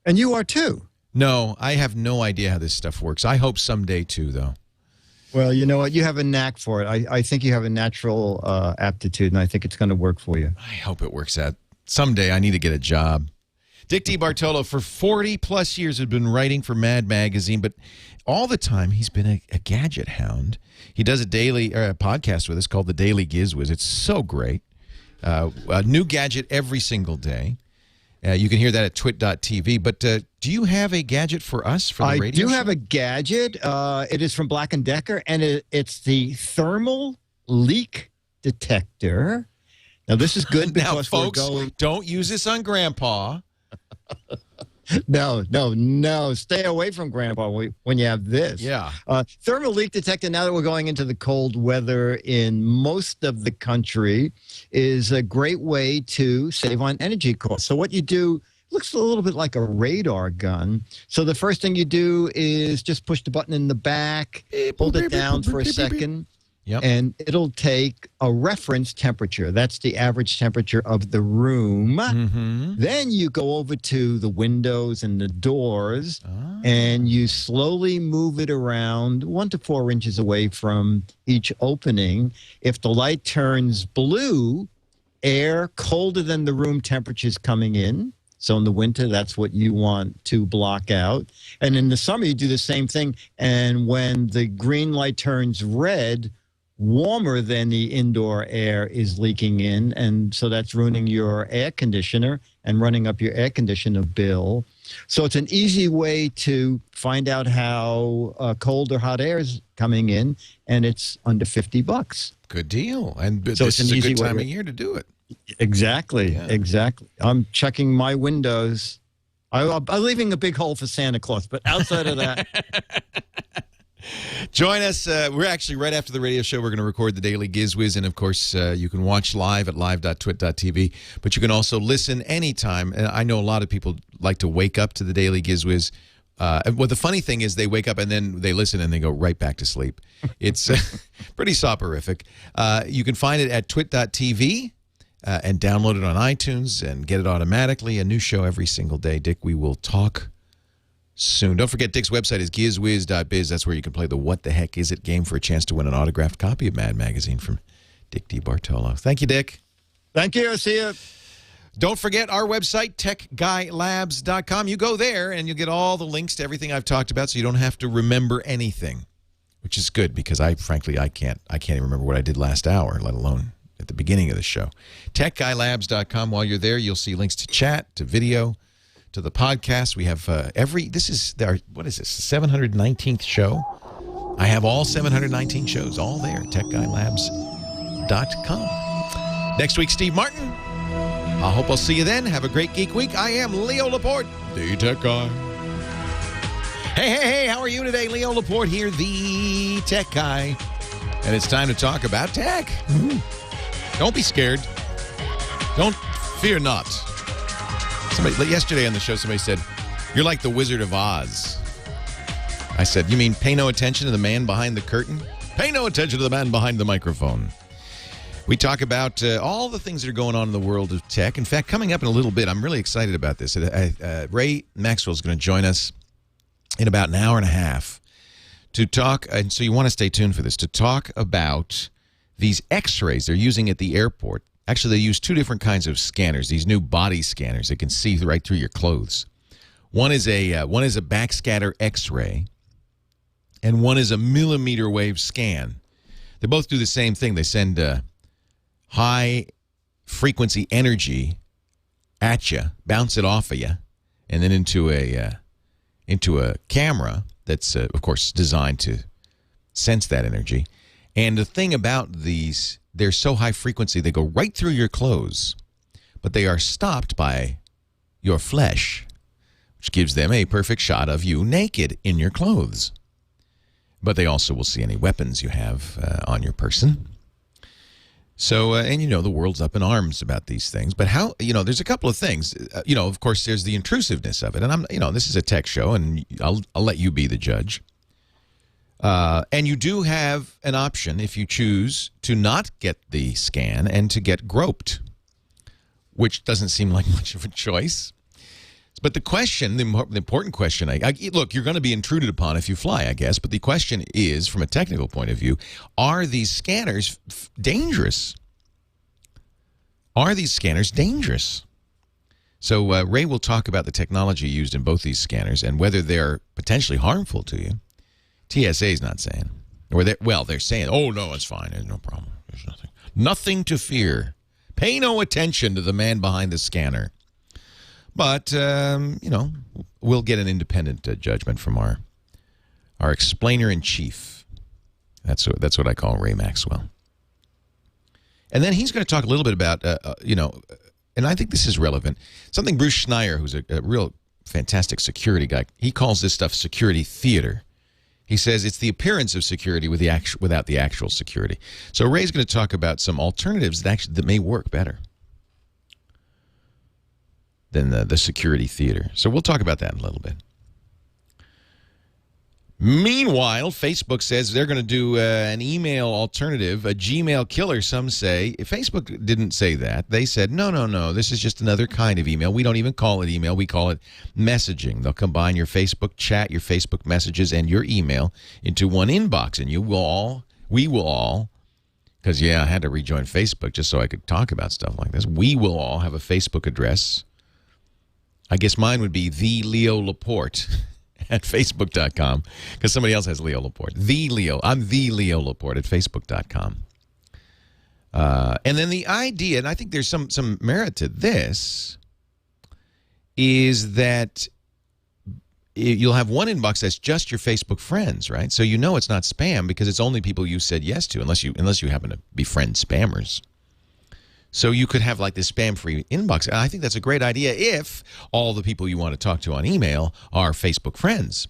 And you are too. No, I have no idea how this stuff works. I hope someday too, though. Well, you know what? You have a knack for it. I think you have a natural aptitude, and I think it's going to work for you. I hope it works out. Someday I need to get a job. Dick DiBartolo, for 40-plus years, has been writing for Mad Magazine, but all the time he's been a gadget hound. He does a daily podcast with us called The Daily GizWiz. It's so great. A new gadget every single day. You can hear that at twit.tv. But do you have a gadget for us for the radio I do show? have a gadget. It is from Black & Decker, and it's the thermal leak detector. Now, this is good because now, folks, we're going... don't use this on Grandpa. No. Stay away from Grandpa when you have this. Yeah. Thermal leak detector, now that we're going into the cold weather in most of the country, is a great way to save on energy costs. So what you do looks a little bit like a radar gun. So the first thing you do is just push the button in the back, hold it down for a second. Yep. And it'll take a reference temperature. That's the average temperature of the room. Mm-hmm. Then you go over to the windows and the doors, and you slowly move it around 1 to 4 inches away from each opening. If the light turns blue, air colder than the room temperature is coming in. So in the winter, that's what you want to block out. And in the summer, you do the same thing. And when the green light turns red, warmer than the indoor air is leaking in. And so that's ruining your air conditioner and running up your air conditioner bill. So it's an easy way to find out how cold or hot air is coming in. And it's under $50. Good deal. And So this it's is an a easy good time way. of year to do it. Exactly. Yeah. Exactly. I'm checking my windows. I'm leaving a big hole for Santa Claus, but outside of that. Join us. We're actually right after the radio show. We're going to record the Daily Gizwiz, and of course, you can watch live at live.twit.tv. But you can also listen anytime. And I know a lot of people like to wake up to the Daily Gizwiz. Well, the funny thing is, they wake up and then they listen and they go right back to sleep. It's pretty soporific. You can find it at twit.tv. And download it on iTunes and get it automatically. A new show every single day. Dick, we will talk soon. Don't forget, Dick's website is gizwiz.biz. That's where you can play the What the Heck Is It game for a chance to win an autographed copy of Mad Magazine from Dick D. Bartolo. Thank you, Dick. Thank you. See you. Don't forget our website, techguylabs.com. You go there and you'll get all the links to everything I've talked about, so you don't have to remember anything, which is good because I can't even remember what I did last hour, let alone at the beginning of the show. TechGuyLabs.com. While you're there, you'll see links to chat, to video, to the podcast. We have this is our, what is this, 719th show? I have all 719 shows, all there, TechGuyLabs.com. Next week, Steve Martin. I hope I'll see you then. Have a great Geek Week. I am Leo Laporte, the Tech Guy. Hey, how are you today? Leo Laporte here, the Tech Guy. And it's time to talk about tech. Don't be scared. Don't fear not. Yesterday on the show, somebody said, "You're like the Wizard of Oz." I said, "You mean pay no attention to the man behind the curtain? Pay no attention to the man behind the microphone." We talk about all the things that are going on in the world of tech. In fact, coming up in a little bit, I'm really excited about this. Ray Maxwell is going to join us in about an hour and a half to talk, and so you want to stay tuned for this, to talk about these X-rays they're using at the airport. Actually, they use two different kinds of scanners, these new body scanners that can see right through your clothes. One is a backscatter X-ray, and one is a millimeter wave scan. They both do the same thing. They send high-frequency energy at you, bounce it off of you, and then into a camera that's, of course, designed to sense that energy. And the thing about these, they're so high frequency, they go right through your clothes, but they are stopped by your flesh, which gives them a perfect shot of you naked in your clothes. But they also will see any weapons you have on your person. So, and the world's up in arms about these things. But how, there's a couple of things. Of course, there's the intrusiveness of it. And this is a tech show, and I'll let you be the judge. And you do have an option if you choose to not get the scan and to get groped, which doesn't seem like much of a choice. But the question, the important question, look, you're going to be intruded upon if you fly, I guess. But the question is, from a technical point of view, are these scanners dangerous? Are these scanners dangerous? So Ray will talk about the technology used in both these scanners and whether they're potentially harmful to you. TSA is not saying. They're saying, oh, no, it's fine. There's no problem. There's nothing. Nothing to fear. Pay no attention to the man behind the scanner. But, we'll get an independent judgment from our explainer-in-chief. That's what I call Ray Maxwell. And then he's going to talk a little bit about, and I think this is relevant, something Bruce Schneier, who's a real fantastic security guy, he calls this stuff security theater. He says it's the appearance of security without the actual security. So Ray's going to talk about some alternatives that may work better than the security theater. So we'll talk about that in a little bit. Meanwhile, Facebook says they're going to do an email alternative, a Gmail killer, some say. Facebook didn't say that. They said, no, this is just another kind of email. We don't even call it email. We call it messaging. They'll combine your Facebook chat, your Facebook messages, and your email into one inbox. And we will all, because, I had to rejoin Facebook just so I could talk about stuff like this. We will all have a Facebook address. I guess mine would be the Leo Laporte at Facebook.com, because somebody else has Leo Laporte. I'm the Leo Laporte at Facebook.com. And then the idea, and I think there's some merit to this, is that you'll have one inbox that's just your Facebook friends, right? So it's not spam because it's only people you said yes to, unless you happen to befriend spammers. So you could have like this spam-free inbox. And I think that's a great idea if all the people you want to talk to on email are Facebook friends.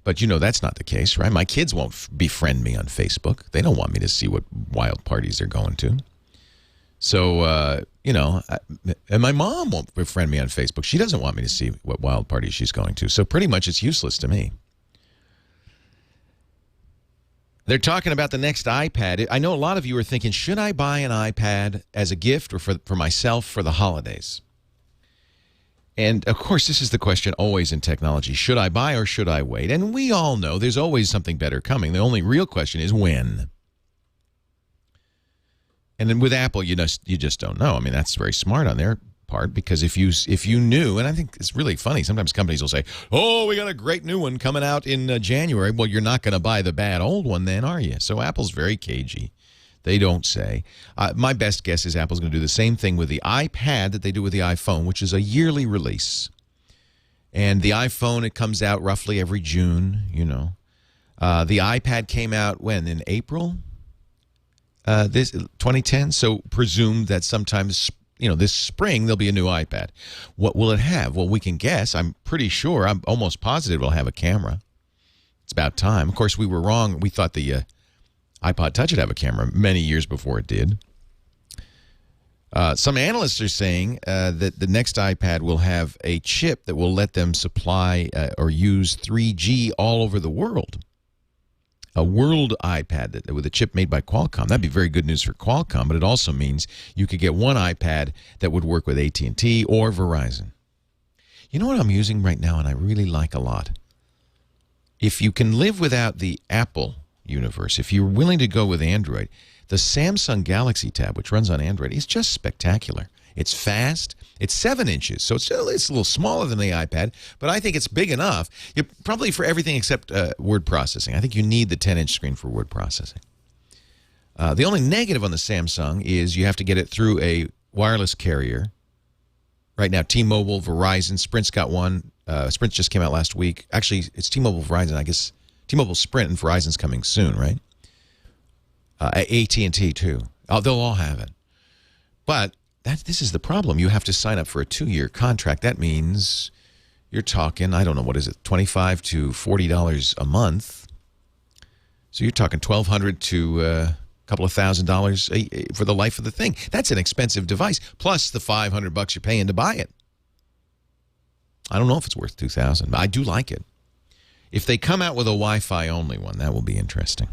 But that's not the case, right? My kids won't befriend me on Facebook. They don't want me to see what wild parties they're going to. So, and my mom won't befriend me on Facebook. She doesn't want me to see what wild parties she's going to. So pretty much it's useless to me. They're talking about the next iPad. I know a lot of you are thinking, should I buy an iPad as a gift or for myself for the holidays? And, of course, this is the question always in technology. Should I buy or should I wait? And we all know there's always something better coming. The only real question is when. And then with Apple, you just don't know. I mean, that's very smart on their part, because if you knew, and I think it's really funny, sometimes companies will say, oh, we got a great new one coming out in January. Well, you're not going to buy the bad old one then, are you? So Apple's very cagey. They don't say. My best guess is Apple's going to do the same thing with the iPad that they do with the iPhone, which is a yearly release. And the iPhone, it comes out roughly every June, The iPad came out when? In April? This 2010. So presume that sometimes this spring, there'll be a new iPad. What will it have? Well, we can guess. I'm pretty sure. I'm almost positive it'll have a camera. It's about time. Of course, we were wrong. We thought the iPod Touch would have a camera many years before it did. Some analysts are saying that the next iPad will have a chip that will let them supply or use 3G all over the world. A world iPad with a chip made by Qualcomm. That'd be very good news for Qualcomm, but it also means you could get one iPad that would work with AT&T or Verizon. You know what I'm using right now and I really like a lot? If you can live without the Apple universe, if you're willing to go with Android, the Samsung Galaxy Tab, which runs on Android, is just spectacular. It's fast. It's 7 inches, so it's a little smaller than the iPad, but I think it's big enough. Probably for everything except word processing. I think you need the 10-inch screen for word processing. The only negative on the Samsung is you have to get it through a wireless carrier. Right now, T-Mobile, Verizon, Sprint's got one. Sprint just came out last week. Actually, it's T-Mobile, Verizon. I guess T-Mobile, Sprint, and Verizon's coming soon, right? AT&T, too. They'll all have it. But this is the problem. You have to sign up for a 2-year contract. That means you're talking, I don't know, what is it, $25 to $40 a month. So you're talking $1,200 to a couple of $1,000 for the life of the thing. That's an expensive device, plus the $500 you're paying to buy it. I don't know if it's worth $2,000, but I do like it. If they come out with a Wi-Fi only one, that will be interesting.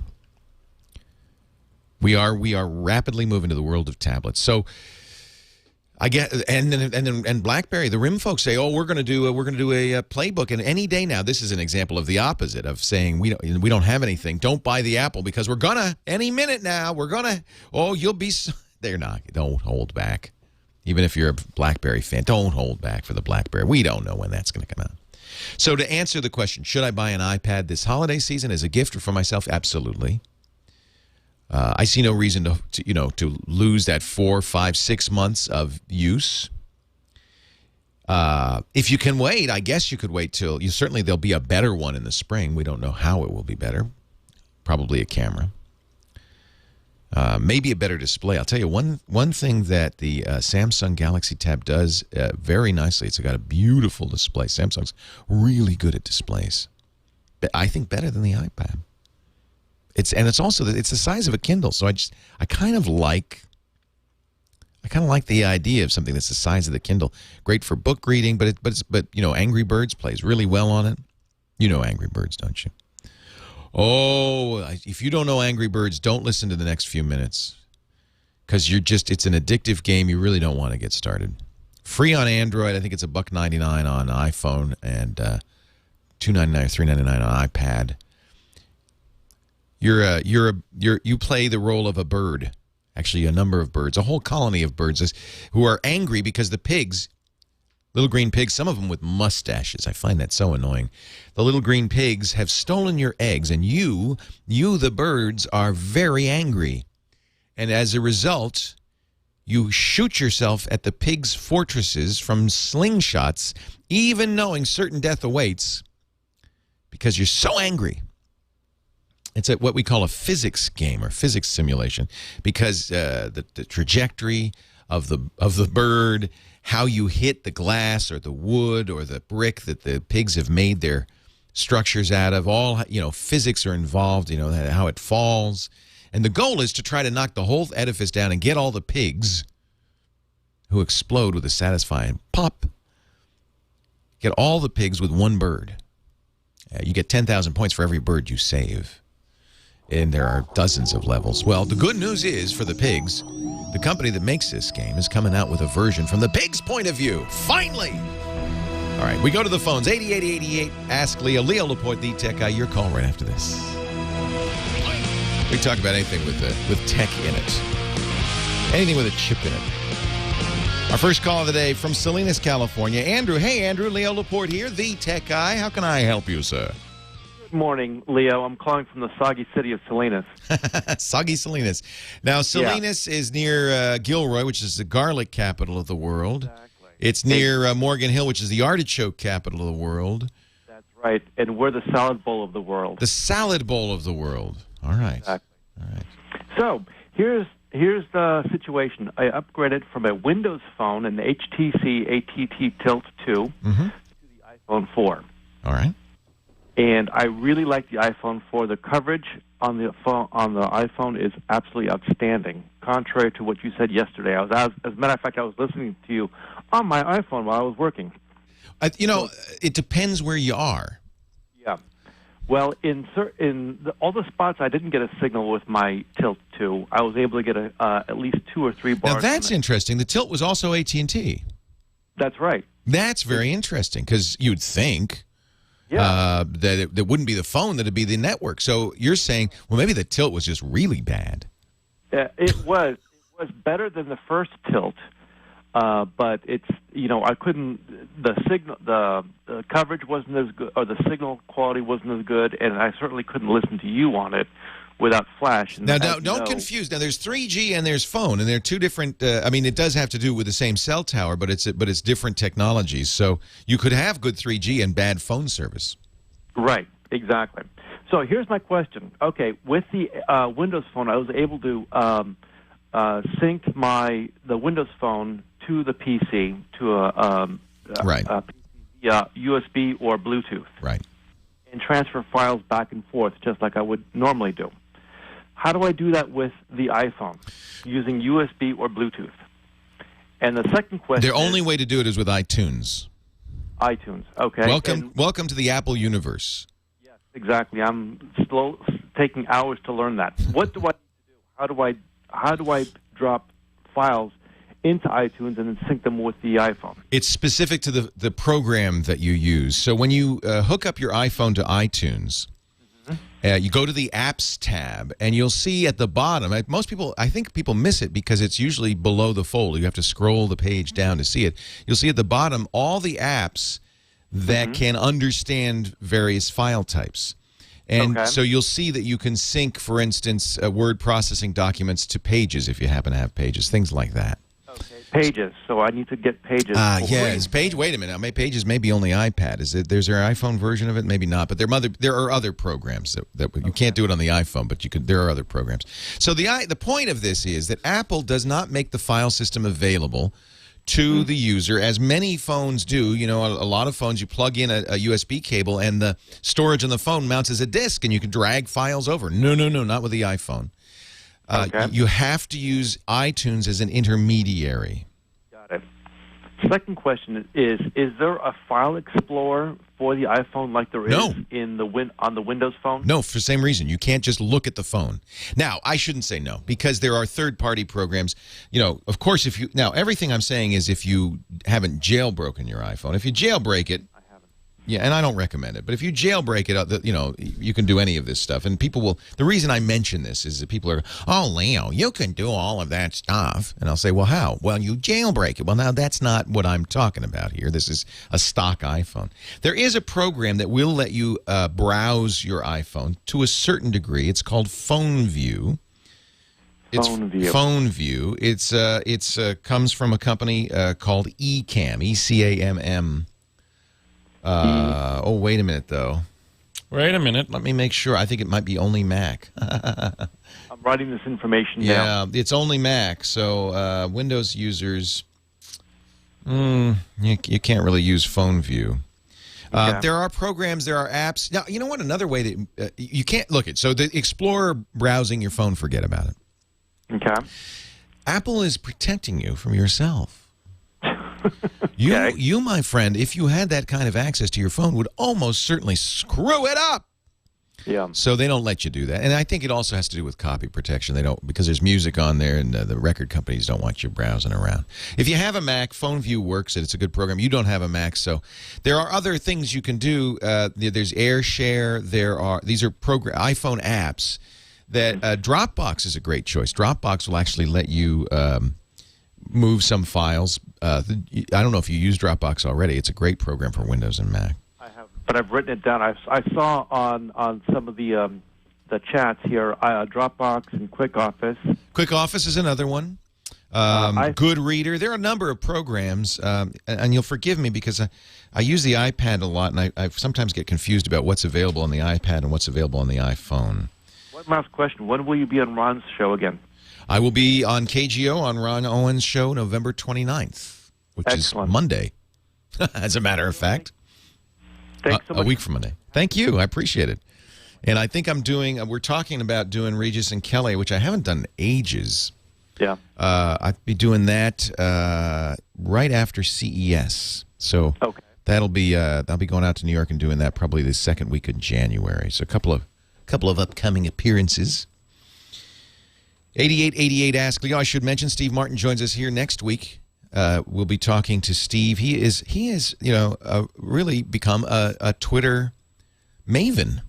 We are rapidly moving to the world of tablets. So I get, and BlackBerry, the RIM folks say, "Oh, we're going to do a playbook." And any day now, this is an example of the opposite of saying we don't have anything. Don't buy the Apple because we're gonna any minute now. We're gonna. Oh, you'll be. They're not. Don't hold back. Even if you're a BlackBerry fan, don't hold back for the BlackBerry. We don't know when that's going to come out. So to answer the question, should I buy an iPad this holiday season as a gift or for myself? Absolutely. I see no reason to lose that 4, 5, 6 months of use. If you can wait, I guess you could wait till certainly there'll be a better one in the spring. We don't know how it will be better. Probably a camera. Maybe a better display. I'll tell you one thing that the Samsung Galaxy Tab does very nicely. It's got a beautiful display. Samsung's really good at displays. I think better than the iPad. It's also it's the size of a Kindle, so I kind of like the idea of something that's the size of the Kindle. Great for book reading, but Angry Birds plays really well on it. You know Angry Birds, don't you? Oh, if you don't know Angry Birds, don't listen to the next few minutes. Because it's an addictive game. You really don't want to get started. Free on Android. I think it's $1.99 on iPhone and $2.99 or $3.99 on iPad. You play the role of a bird. Actually, a number of birds, a whole colony of birds who are angry because the pigs, little green pigs, some of them with mustaches. I find that so annoying. The little green pigs have stolen your eggs, and you, the birds, are very angry. And as a result, you shoot yourself at the pigs' fortresses from slingshots, even knowing certain death awaits, because you're so angry. It's what we call a physics game or physics simulation, because the trajectory of the bird, how you hit the glass or the wood or the brick that the pigs have made their structures out of, all physics are involved. How it falls, and the goal is to try to knock the whole edifice down and get all the pigs who explode with a satisfying pop. Get all the pigs with one bird. You get 10,000 points for every bird you save. And there are dozens of levels. Well, the good news is for the pigs, the company that makes this game is coming out with a version from the pig's point of view. Finally! All right, we go to the phones. 8888, ask Leo. Leo Laporte, the tech guy. Your call right after this. We talk about anything with tech in it. Anything with a chip in it. Our first call of the day from Salinas, California. Andrew. Hey, Andrew. Leo Laporte here, the tech guy. How can I help you, sir? Good morning, Leo. I'm calling from the soggy city of Salinas. Soggy Salinas. Now, Salinas is near Gilroy, which is the garlic capital of the world. Exactly. It's near Morgan Hill, which is the artichoke capital of the world. That's right. And we're the salad bowl of the world. The salad bowl of the world. All right. Exactly. All right. So here's the situation. I upgraded from a Windows phone, an HTC ATT Tilt 2, to the iPhone 4. All right. And I really like the iPhone 4. The coverage on the iPhone is absolutely outstanding, contrary to what you said yesterday. As a matter of fact, I was listening to you on my iPhone while I was working. It depends where you are. Yeah. Well, in all the spots I didn't get a signal with my Tilt 2, I was able to get at least 2 or 3 bars. Now, that's interesting. The Tilt was also AT&T. That's right. That's very interesting, because you'd think... Yeah. that wouldn't be the phone, that it'd be the network. So you're saying, well, maybe the Tilt was just really bad. It was better than the first Tilt, but it's I couldn't, the coverage wasn't as good, or the signal quality wasn't as good, and I certainly couldn't listen to you on it without flash. And now, don't confuse. Now, there's 3G and there's phone, and they're two different. It does have to do with the same cell tower, but it's different technologies. So you could have good 3G and bad phone service. Right. Exactly. So here's my question. Okay, with the Windows phone, I was able to sync the Windows phone to the PC to a USB or Bluetooth. Right. And transfer files back and forth just like I would normally do. How do I do that with the iPhone using USB or Bluetooth? And the second question The only way to do it is with iTunes. iTunes, okay. Welcome to the Apple universe. Yes, exactly. I'm taking hours to learn that. What do I do? How do I drop files into iTunes and then sync them with the iPhone? It's specific to the program that you use. So when you hook up your iPhone to iTunes, you go to the Apps tab, and you'll see at the bottom, I think people miss it because it's usually below the folder. You have to scroll the page down to see it. You'll see at the bottom all the apps that can understand various file types. And so you'll see that you can sync, for instance, word processing documents to Pages if you happen to have Pages, things like that. Okay, Pages. So I need to get Pages. Is Page? Wait a minute. Pages may be only iPad. There's there an iPhone version of it? Maybe not. But there are other programs that you can't do it on the iPhone, but there are other programs. So the point of this is that Apple does not make the file system available to the user, as many phones do. A lot of phones, you plug in a USB cable, and the storage on the phone mounts as a disk, and you can drag files over. No, not with the iPhone. You have to use iTunes as an intermediary. Got it. Second question is there a file explorer for the iPhone like there is on the Windows phone? No, for the same reason. You can't just look at the phone. Now, I shouldn't say no, because there are third-party programs. You know, of course, now, everything I'm saying is if you haven't jailbroken your iPhone. If you jailbreak it, yeah, and I don't recommend it. But if you jailbreak it, you know, you can do any of this stuff. And people will. The reason I mention this is that people are, oh, Leo, you can do all of that stuff. And I'll say, well, how? Well, you jailbreak it. Well, now that's not what I'm talking about here. This is a stock iPhone. There is a program that will let you browse your iPhone to a certain degree. It's called Phone View. Phone View. It's comes from a company called Ecamm, ECAMM. Oh, wait a minute, though. Wait a minute. Let me make sure. I think it might be only Mac. I'm writing this information Yeah, down. it's only Mac. So Windows users, you can't really use Phone View. Okay. There are programs, there are apps. Now, you know what? Another way that you can't look at. So the Explorer browsing your phone, forget about it. Okay. Apple is protecting you from yourself. You, my friend, if you had that kind of access to your phone, would almost certainly screw it up. Yeah. So they don't let you do that. And I think it also has to do with copy protection. They don't, because there's music on there, and the record companies don't want you browsing around. If you have a Mac, Phone View works. It's a good program. You don't have a Mac, so there are other things you can do. There's AirShare. These are iPhone apps that Dropbox is a great choice. Dropbox will actually let you move some files. I don't know if you use Dropbox already. It's a great program for Windows and Mac. I have, but I've written it down. I saw on some of the chats here, Dropbox and QuickOffice. QuickOffice is another one. Goodreader. There are a number of programs, and you'll forgive me because I use the iPad a lot, and I sometimes get confused about what's available on the iPad and what's available on the iPhone. One last question. When will you be on Ron's show again? I will be on KGO on Ron Owens' show November 29th, which Excellent. is Monday, as a matter of fact. Thanks so much. A week from Monday. Thank you. I appreciate it. And I think we're talking about doing Regis and Kelly, which I haven't done in ages. Yeah. I'll be doing that right after CES. So okay. I'll be going out to New York and doing that probably the second week of January. So a couple of upcoming appearances. 8888 Ask Leo. I should mention Steve Martin joins us here next week. We'll be talking to Steve. He is really become a Twitter maven.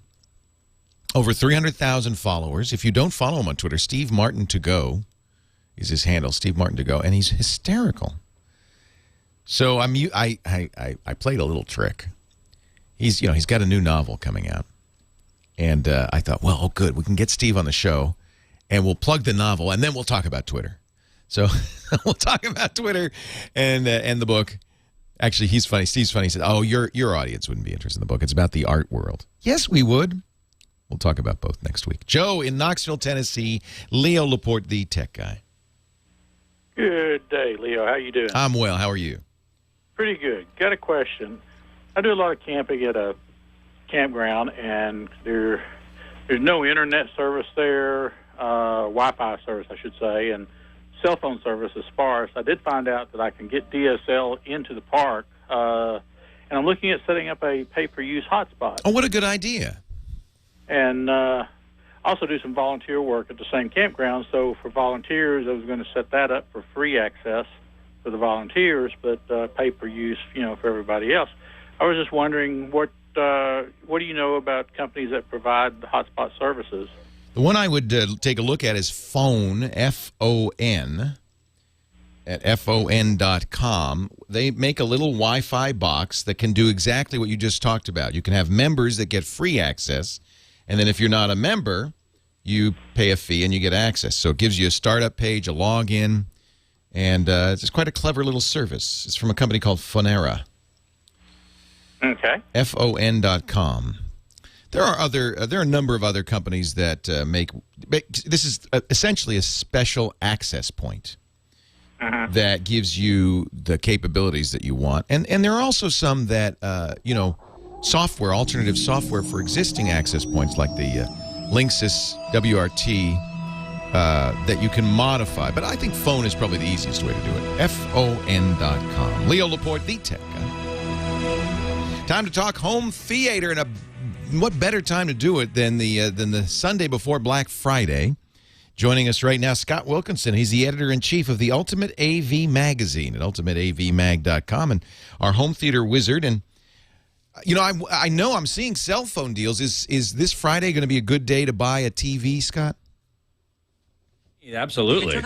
Over 300,000 followers. If you don't follow him on Twitter, Steve Martin to go is his handle. Steve Martin to go, and he's hysterical. So I played a little trick. He's got a new novel coming out, and I thought, well, oh good, we can get Steve on the show. And we'll plug the novel, and then we'll talk about Twitter. So we'll talk about Twitter and the book. Actually, he's funny. Steve's funny. He said, oh, your audience wouldn't be interested in the book. It's about the art world. Yes, we would. We'll talk about both next week. Joe in Knoxville, Tennessee. Leo Laporte, the tech guy. Good day, Leo. How you doing? I'm well. How are you? Pretty good. Got a question. I do a lot of camping at a campground, and there's no internet service there. Wi-Fi service, I should say, and cell phone service is sparse. I did find out that I can get DSL into the park, and I'm looking at setting up a pay-per-use hotspot. Oh, what a good idea. And also do some volunteer work at the same campground, so for volunteers, I was going to set that up for free access for the volunteers, but pay-per-use, for everybody else. I was just wondering, what do you know about companies that provide the hotspot services? The one I would take a look at is Phone, F-O-N, at FON.com. They make a little Wi-Fi box that can do exactly what you just talked about. You can have members that get free access, and then if you're not a member, you pay a fee and you get access. So it gives you a startup page, a login, and it's quite a clever little service. It's from a company called Phonera. Okay. FON.com. There are a number of other companies that make this is essentially a special access point that gives you the capabilities that you want, and there are also some that alternative software for existing access points like the Linksys WRT that you can modify. But I think phone is probably the easiest way to do it. FON.com. Leo Laporte, the tech guy. Time to talk home theater, and what better time to do it than the Sunday before Black Friday? Joining us right now, Scott Wilkinson. He's the editor-in-chief of the Ultimate AV Magazine at ultimateavmag.com, and our home theater wizard. And you know, I know I'm seeing cell phone deals. Is this Friday going to be a good day to buy a TV, Scott? Yeah, absolutely.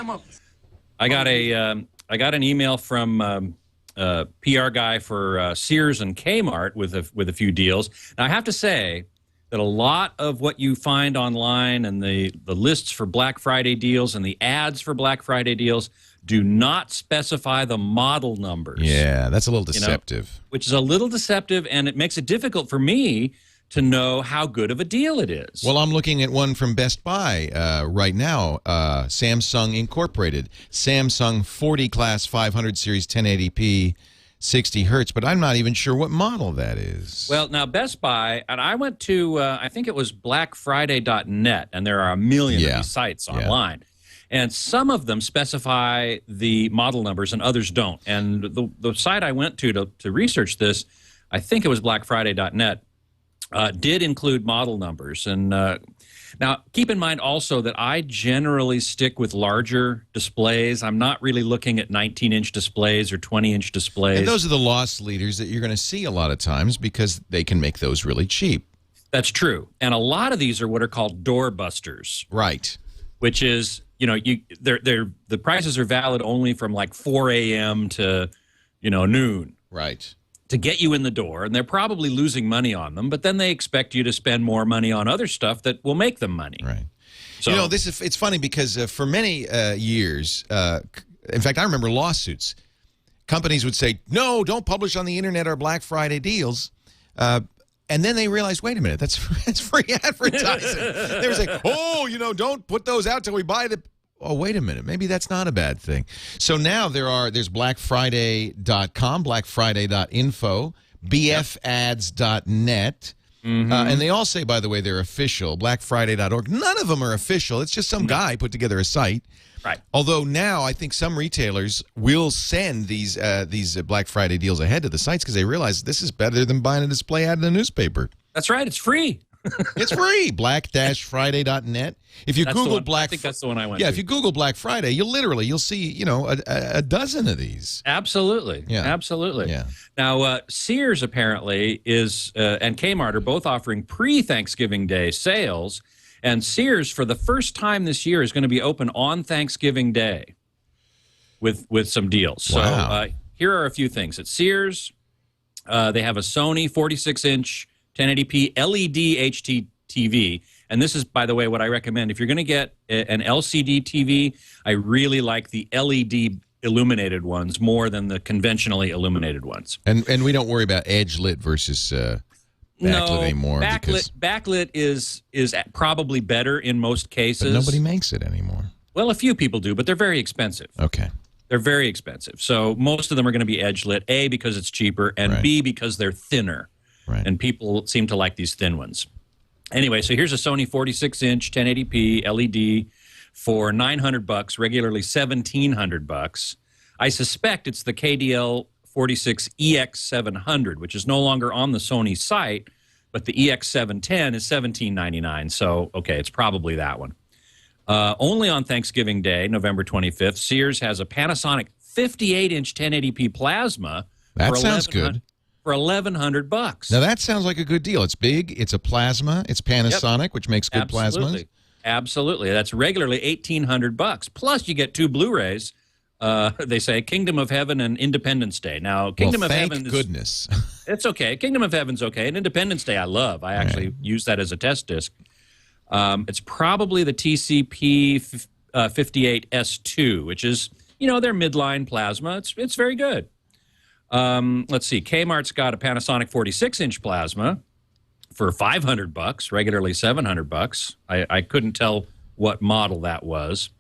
I got an email from PR guy for Sears and Kmart with a few deals. Now I have to say that a lot of what you find online and the lists for Black Friday deals and the ads for Black Friday deals do not specify the model numbers. Yeah, that's a little deceptive. Which is a little deceptive, and it makes it difficult for me to know how good of a deal it is. Well, I'm looking at one from Best Buy right now, Samsung Incorporated, Samsung 40 class 500 series 1080p 60 hertz, but I'm not even sure what model that is. Well, now Best Buy, and I went to, I think it was blackfriday.net, and there are a million of these sites online. And some of them specify the model numbers and others don't. And the site I went to research this, I think it was blackfriday.net, did include model numbers. And now, keep in mind also that I generally stick with larger displays. I'm not really looking at 19-inch displays or 20-inch displays. And those are the loss leaders that you're going to see a lot of times because they can make those really cheap. That's true. And a lot of these are what are called door busters. Right. Which is, you know, the prices are valid only from like 4 a.m. to, noon. Right. To get you in the door, and they're probably losing money on them, but then they expect you to spend more money on other stuff that will make them money. Right. So, it's funny because for many years, in fact, I remember lawsuits. Companies would say, no, don't publish on the internet our Black Friday deals. And then they realized, wait a minute, that's free advertising. They were saying, don't put those out till we buy the... Oh, wait a minute. Maybe that's not a bad thing. So now there's blackfriday.com, blackfriday.info, bfads.net, and they all say, by the way, they're official, blackfriday.org. None of them are official. It's just some guy put together a site. Right. Although now I think some retailers will send these Black Friday deals ahead to the sites because they realize this is better than buying a display ad in a newspaper. That's right. It's free. It's free. Black-friday.net. If you Google I think that's the one I went to. Yeah, if you Google Black Friday, you'll see, a dozen of these. Absolutely. Yeah. Absolutely. Yeah. Now, Sears apparently is, and Kmart are both offering pre-Thanksgiving Day sales, and Sears, for the first time this year, is going to be open on Thanksgiving Day with some deals. Wow. So here are a few things. At Sears, they have a Sony 46-inch 1080p LED HD TV. And this is, by the way, what I recommend. If you're going to get an LCD TV, I really like the LED illuminated ones more than the conventionally illuminated ones. And we don't worry about edge lit versus backlit anymore. Backlit is probably better in most cases. But nobody makes it anymore. Well, a few people do, but they're very expensive. Okay. They're very expensive. So most of them are going to be edge lit, A, because it's cheaper, and B, because they're thinner. Right. And people seem to like these thin ones. Anyway, so here's a Sony 46-inch 1080p LED for $900, regularly $1,700. I suspect it's the KDL 46 EX700, which is no longer on the Sony site, but the EX710 is $1,799. So, okay, it's probably that one. Only on Thanksgiving Day, November 25th, Sears has a Panasonic 58-inch 1080p plasma. That sounds good. For $1,100. Now that sounds like a good deal. It's big. It's a plasma. It's Panasonic, which makes good plasmas. Absolutely. That's regularly $1,800. Plus, you get 2 Blu-rays. They say Kingdom of Heaven and Independence Day. Now, Kingdom of Heaven. Thank goodness. It's okay. Kingdom of Heaven's okay, and Independence Day I love. I actually use that as a test disc. It's probably the TCP 58S2, which is their midline plasma. It's very good. Let's see. Kmart's got a Panasonic 46-inch plasma for $500, regularly $700. I couldn't tell what model that was.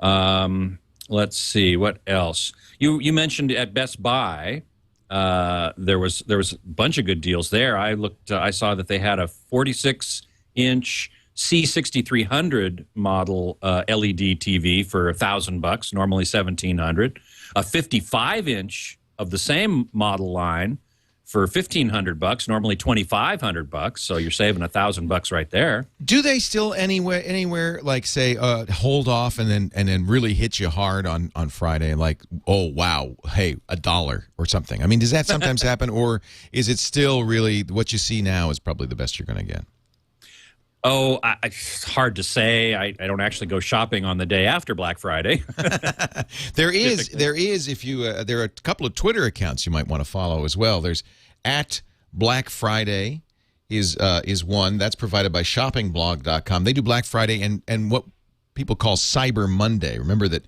Let's see. What else? You mentioned at Best Buy there was a bunch of good deals there. I looked. I saw that they had a 46-inch C6300 model LED TV for $1,000, normally $1,700. A 55-inch of the same model line for $1,500, normally $2,500. So you're saving $1,000 right there. Do they still anywhere like say hold off and then really hit you hard on Friday, like, oh wow, hey, $1 or something? I mean, does that sometimes happen, or is it still really what you see now is probably the best you're going to get? Oh, it's hard to say. I don't actually go shopping on the day after Black Friday. There is if you there are a couple of Twitter accounts you might want to follow as well. There's at Black Friday is one that's provided by shoppingblog.com. They do Black Friday and what people call Cyber Monday. Remember that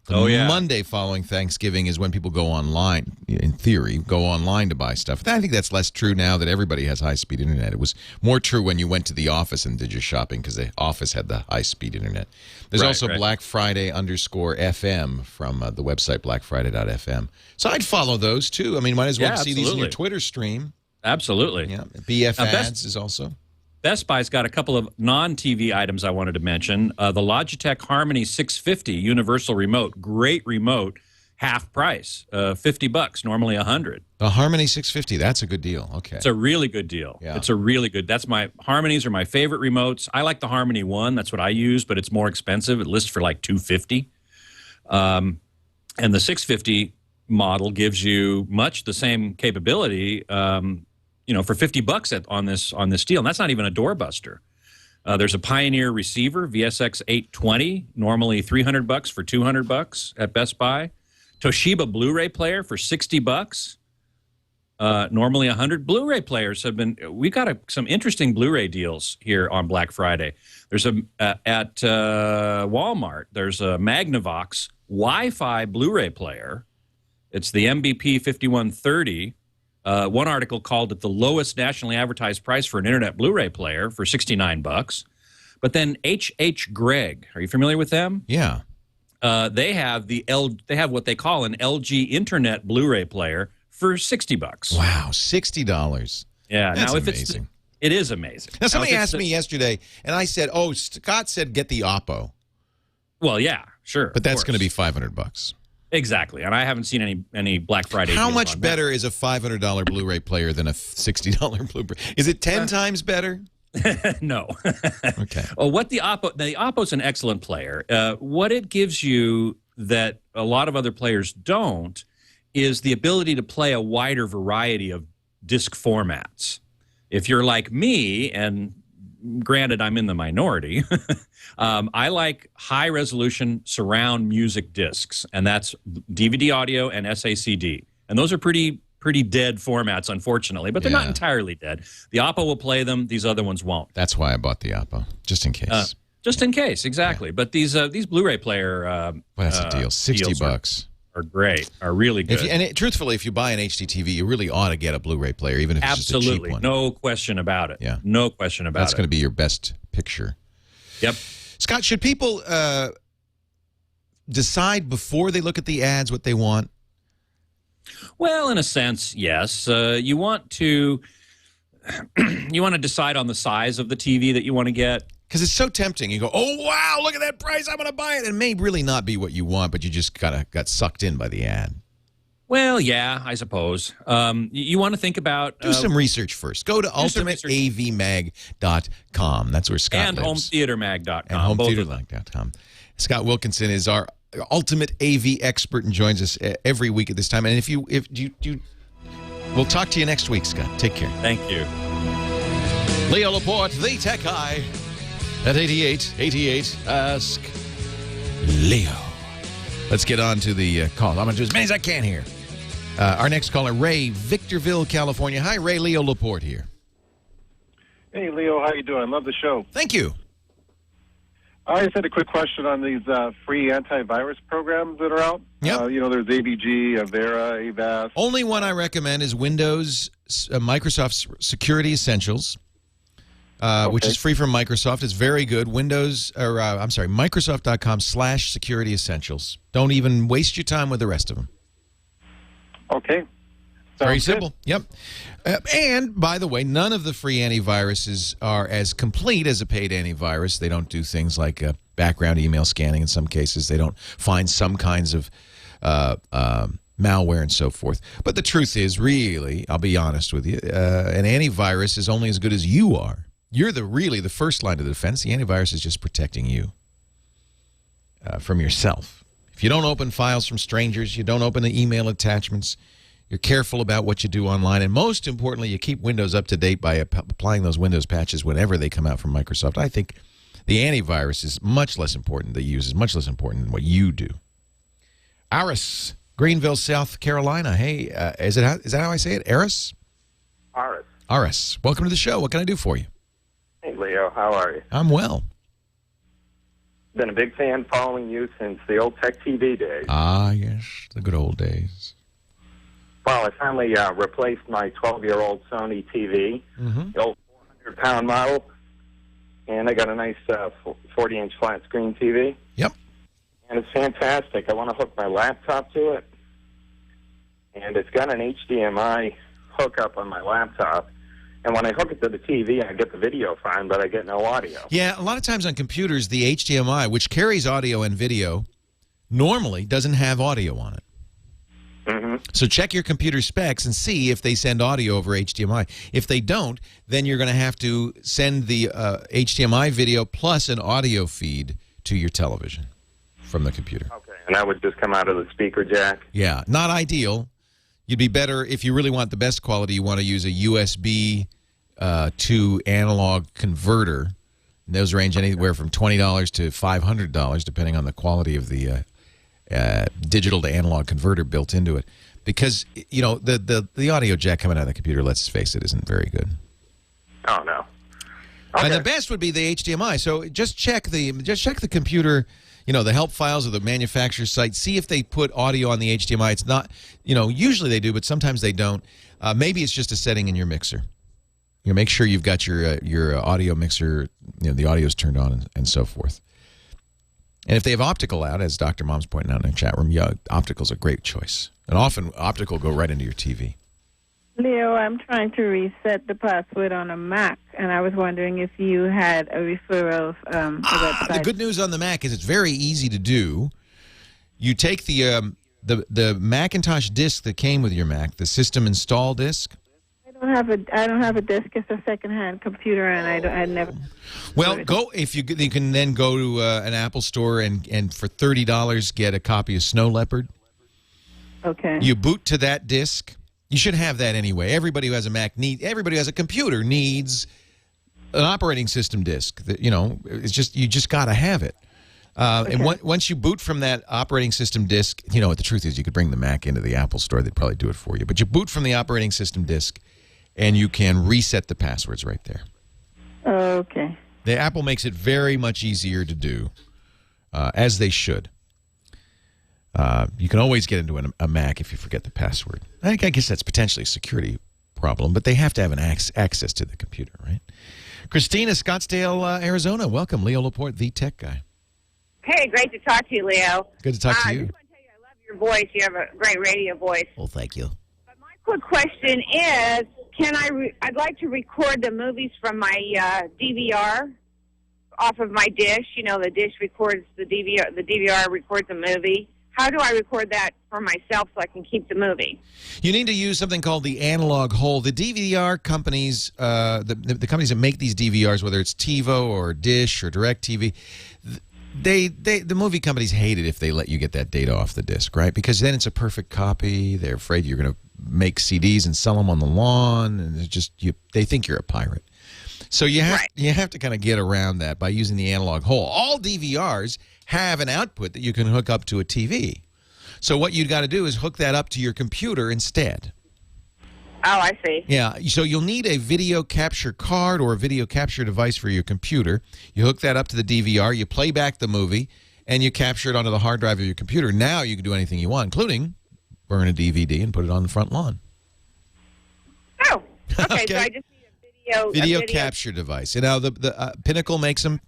the Monday following Thanksgiving is when people go online, in theory, go online to buy stuff. I think that's less true now that everybody has high-speed internet. It was more true when you went to the office and did your shopping because the office had the high-speed internet. There's also Black Friday _FM from the website blackfriday.fm. So I'd follow those, too. I mean, might as well see these in your Twitter stream. Absolutely. Yeah. BF Ads is also. Best Buy's got a couple of non-TV items I wanted to mention. The Logitech Harmony 650 universal remote, great remote, half price, $50, normally $100. The Harmony 650, that's a good deal. Okay, it's a really good deal. Yeah. It's a really good. That's my Harmonies are my favorite remotes. I like the Harmony One. That's what I use, but it's more expensive. It lists for like $250. And the 650 model gives you much the same capability. For $50 on this deal, and that's not even a doorbuster. There's a Pioneer receiver, VSX 820, normally $300 for $200 at Best Buy. Toshiba Blu-ray player for $60, normally $100. Blu-ray players we've got some interesting Blu-ray deals here on Black Friday. There's at Walmart. There's a Magnavox Wi-Fi Blu-ray player. It's the MBP 5130. One article called it the lowest nationally advertised price for an internet Blu-ray player for $69. But then H.H. Gregg, are you familiar with them? Yeah. They have what they call an LG Internet Blu-ray player for $60. Wow, $60. Yeah, that's now if amazing. It is amazing. Now somebody asked me yesterday, and I said, "Oh, Scott said get the Oppo." Well, yeah, sure, but that's going to be $500. Exactly, and I haven't seen any Black Friday. How much better is a $500 Blu-ray player than a $60 Blu-ray? Is it 10 times better? No. Okay. Oh, the Oppo's an excellent player. What it gives you that a lot of other players don't is the ability to play a wider variety of disc formats. If you're like me, and granted I'm in the minority, I like high-resolution surround music discs, and that's DVD audio and SACD. And those are pretty dead formats, unfortunately, but they're not entirely dead. The Oppo will play them. These other ones won't. That's why I bought the Oppo, just in case. Just in case, exactly. Yeah. But these Blu-ray player well, that's a deal. $60 are great, are really good. Truthfully, if you buy an HDTV, you really ought to get a Blu-ray player, even if it's just a cheap one. No question about it. Yeah. No question about it. That's going to be your best picture. Yep. Scott, should people decide before they look at the ads what they want? Well, in a sense, yes. You want to decide on the size of the TV that you want to get. Because it's so tempting. You go, oh, wow, look at that price. I'm going to buy it. And it may really not be what you want, but you just kind of got sucked in by the ad. Well, yeah, I suppose. You want to think about... Do some research first. Go to ultimateavmag.com. That's where Scott lives. And hometheatermag.com. And hometheatermag.com. Scott Wilkinson is our ultimate AV expert and joins us every week at this time. And we'll talk to you next week, Scott. Take care. Thank you. Leo Laporte, the tech guy, at 8888 Ask Leo. Let's get on to the call. I'm going to do as many as I can here. Our next caller, Ray, Victorville, California. Hi, Ray. Leo Laporte here. Hey, Leo. How you doing? Love the show. Thank you. I just had a quick question on these free antivirus programs that are out. Yep. There's AVG, Avera, Avast. Only one I recommend is Windows Microsoft Security Essentials, which is free from Microsoft. It's very good. Microsoft.com/security essentials. Don't even waste your time with the rest of them. Okay. Very Sounds simple. Yep. And by the way, none of the free antiviruses are as complete as a paid antivirus. They don't do things like background email scanning in some cases. They don't find some kinds of malware and so forth. But the truth is, really, I'll be honest with you, an antivirus is only as good as you are. You're really the first line of defense. The antivirus is just protecting you from yourself. If you don't open files from strangers, you don't open the email attachments, you're careful about what you do online, and most importantly, you keep Windows up to date by applying those Windows patches whenever they come out from Microsoft. I think the antivirus is much less important. The use is much less important than what you do. Aris, Greenville, South Carolina. Hey, is that how I say it? Aris? Aris. Welcome to the show. What can I do for you? Hey, Leo. How are you? I'm well. Been a big fan following you since the old Tech TV days. Ah, yes, the good old days. Well, I finally replaced my 12-year-old Sony TV, the old 400-pound model, and I got a nice 40-inch flat screen TV. Yep. And it's fantastic. I want to hook my laptop to it, and it's got an HDMI hookup on my laptop. And when I hook it to the TV, I get the video fine, but I get no audio. Yeah, a lot of times on computers, the HDMI, which carries audio and video, normally doesn't have audio on it. So check your computer specs and see if they send audio over HDMI. If they don't, then you're going to have to send the HDMI video plus an audio feed to your television from the computer. Okay, and that would just come out of the speaker jack? Yeah, not ideal. You'd be better, if you really want the best quality, you want to use a USB to analog converter. And those range anywhere from $20 to $500, depending on the quality of the digital to analog converter built into it. Because, you know, the audio jack coming out of the computer, let's face it, isn't very good. Oh, no. Okay. And the best would be the HDMI. So just check the computer, you know, the help files of the manufacturer's site. See if they put audio on the HDMI. It's not, you know, usually they do, but sometimes they don't. Maybe it's just a setting in your mixer. You know, make sure you've got your audio mixer, you know, the audio's turned on and so forth. And if they have optical out, as Dr. Mom's pointing out in the chat room, yeah, optical's a great choice. And often optical go right into your TV. Leo, I'm trying to reset the password on a Mac, and I was wondering if you had a referral of a website. The good news on the Mac is it's very easy to do. You take the Macintosh disk that came with your Mac, the system install disk. I don't have a disk. It's a secondhand computer, and I never. Well, you can then go to an Apple store and for $30 get a copy of Snow Leopard. Okay. You boot to that disk. You should have that anyway. Everybody who has a Mac everybody who has a computer needs an operating system disk. You know, it's just you just got to have it. Okay. And once you boot from that operating system disk, you know what the truth is, you could bring the Mac into the Apple store. They'd probably do it for you. But you boot from the operating system disk, and you can reset the passwords right there. Okay. The Apple makes it very much easier to do, as they should. You can always get into a Mac if you forget the password. I guess that's potentially a security problem, but they have to have an access to the computer, right? Christina, Scottsdale, Arizona. Welcome, Leo Laporte, the tech guy. Hey, great to talk to you, Leo. Good to talk to you. I just want to tell you, I love your voice. You have a great radio voice. Well, thank you. But my quick question is, I'd like to record the movies from my DVR off of my dish. You know, the dish records the DVR records a movie. How do I record that for myself so I can keep the movie? You need to use something called the analog hole. The DVR companies, the companies that make these DVRs, whether it's TiVo or Dish or DirecTV, the movie companies hate it if they let you get that data off the disc, right? Because then it's a perfect copy. They're afraid you're going to make CDs and sell them on the lawn, and it's just they think you're a pirate. So you have to kind of get around that by using the analog hole. All DVRs have an output that you can hook up to a TV. So what you've got to do is hook that up to your computer instead. Oh, I see. Yeah, so you'll need a video capture card or a video capture device for your computer. You hook that up to the DVR, you play back the movie, and you capture it onto the hard drive of your computer. Now you can do anything you want, including burn a DVD and put it on the front lawn. Oh, okay. So I just need a video capture device. You know, the Pinnacle makes them.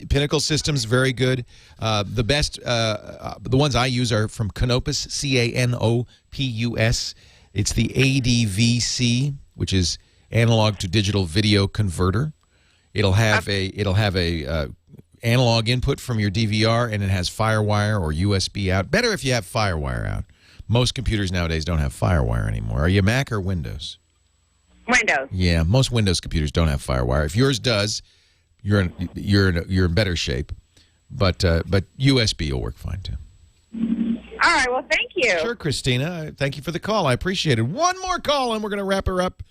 Pinnacle Systems, very good. The best, the ones I use are from Canopus, Canopus. It's the ADVC, which is analog to digital video converter. It'll have a analog input from your DVR, and it has FireWire or USB out. Better if you have FireWire out. Most computers nowadays don't have FireWire anymore. Are you Mac or Windows? Windows. Yeah, most Windows computers don't have FireWire. If yours does, you're in better shape. But USB will work fine too. All right. Well, thank you. Sure, Christina. Thank you for the call. I appreciate it. One more call, and we're going to wrap her up.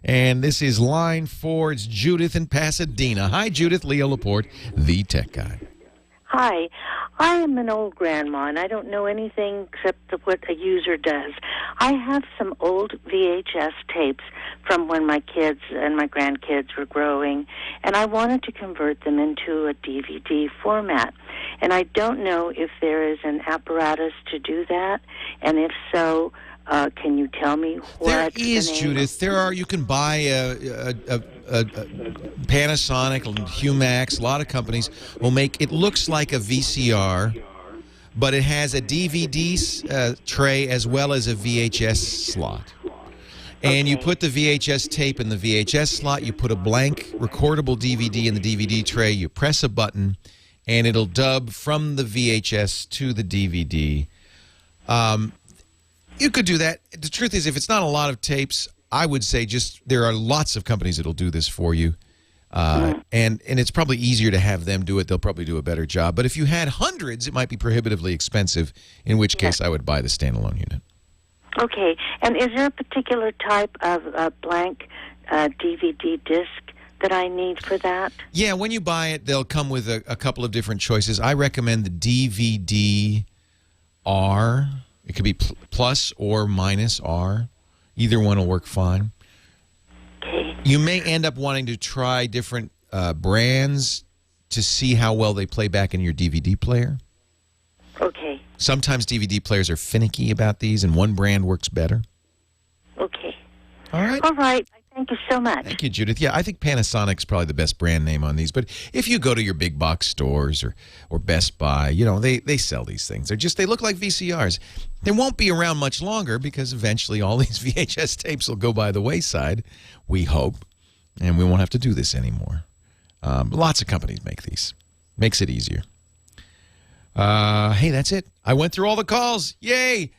And this is line 4. It's Judith in Pasadena. Hi, Judith. Leo Laporte, the tech guy. Hi. I am an old grandma, and I don't know anything except what a user does. I have some old VHS tapes from when my kids and my grandkids were growing, and I wanted to convert them into a DVD format. And I don't know if there is an apparatus to do that, and if so, can you tell me what? There is, Judith. There are. You can buy a Panasonic, Humax. A lot of companies will make. It looks like a VCR, but it has a DVD tray as well as a VHS slot. And you put the VHS tape in the VHS slot. You put a blank recordable DVD in the DVD tray. You press a button, and it'll dub from the VHS to the DVD. You could do that. The truth is, if it's not a lot of tapes, I would say there are lots of companies that'll do this for you. And it's probably easier to have them do it. They'll probably do a better job. But if you had hundreds, it might be prohibitively expensive, in which case I would buy the standalone unit. Okay. And is there a particular type of blank DVD disc that I need for that? Yeah, when you buy it, they'll come with a couple of different choices. I recommend the DVD-R. It could be plus or minus R. Either one will work fine. Okay. You may end up wanting to try different brands to see how well they play back in your DVD player. Okay. Sometimes DVD players are finicky about these, and one brand works better. Okay. All right. All right. Thank you so much. Thank you, Judith. Yeah, I think Panasonic's probably the best brand name on these. But if you go to your big box stores or Best Buy, they sell these things. They look like VCRs. They won't be around much longer because eventually all these VHS tapes will go by the wayside, we hope, and we won't have to do this anymore. Lots of companies make these. Makes it easier. Hey, that's it. I went through all the calls. Yay!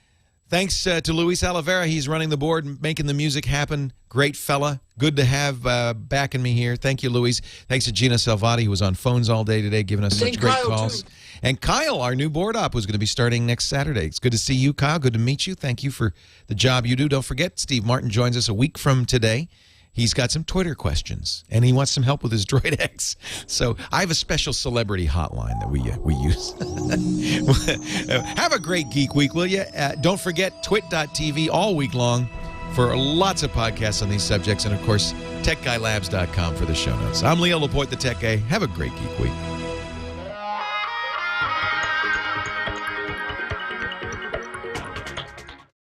Thanks to Luis Oliveira. He's running the board and making the music happen. Great fella. Good to have backing me here. Thank you, Luis. Thanks to Gina Salvati, who was on phones all day today, giving us such great calls. Too. And Kyle, our new board op, was going to be starting next Saturday. It's good to see you, Kyle. Good to meet you. Thank you for the job you do. Don't forget, Steve Martin joins us a week from today. He's got some Twitter questions, and he wants some help with his Droid X. So I have a special celebrity hotline that we use. Have a great Geek Week, will you? Don't forget TWiT.tv all week long for lots of podcasts on these subjects, and, of course, TechGuyLabs.com for the show notes. I'm Leo Laporte, the Tech Guy. Have a great Geek Week.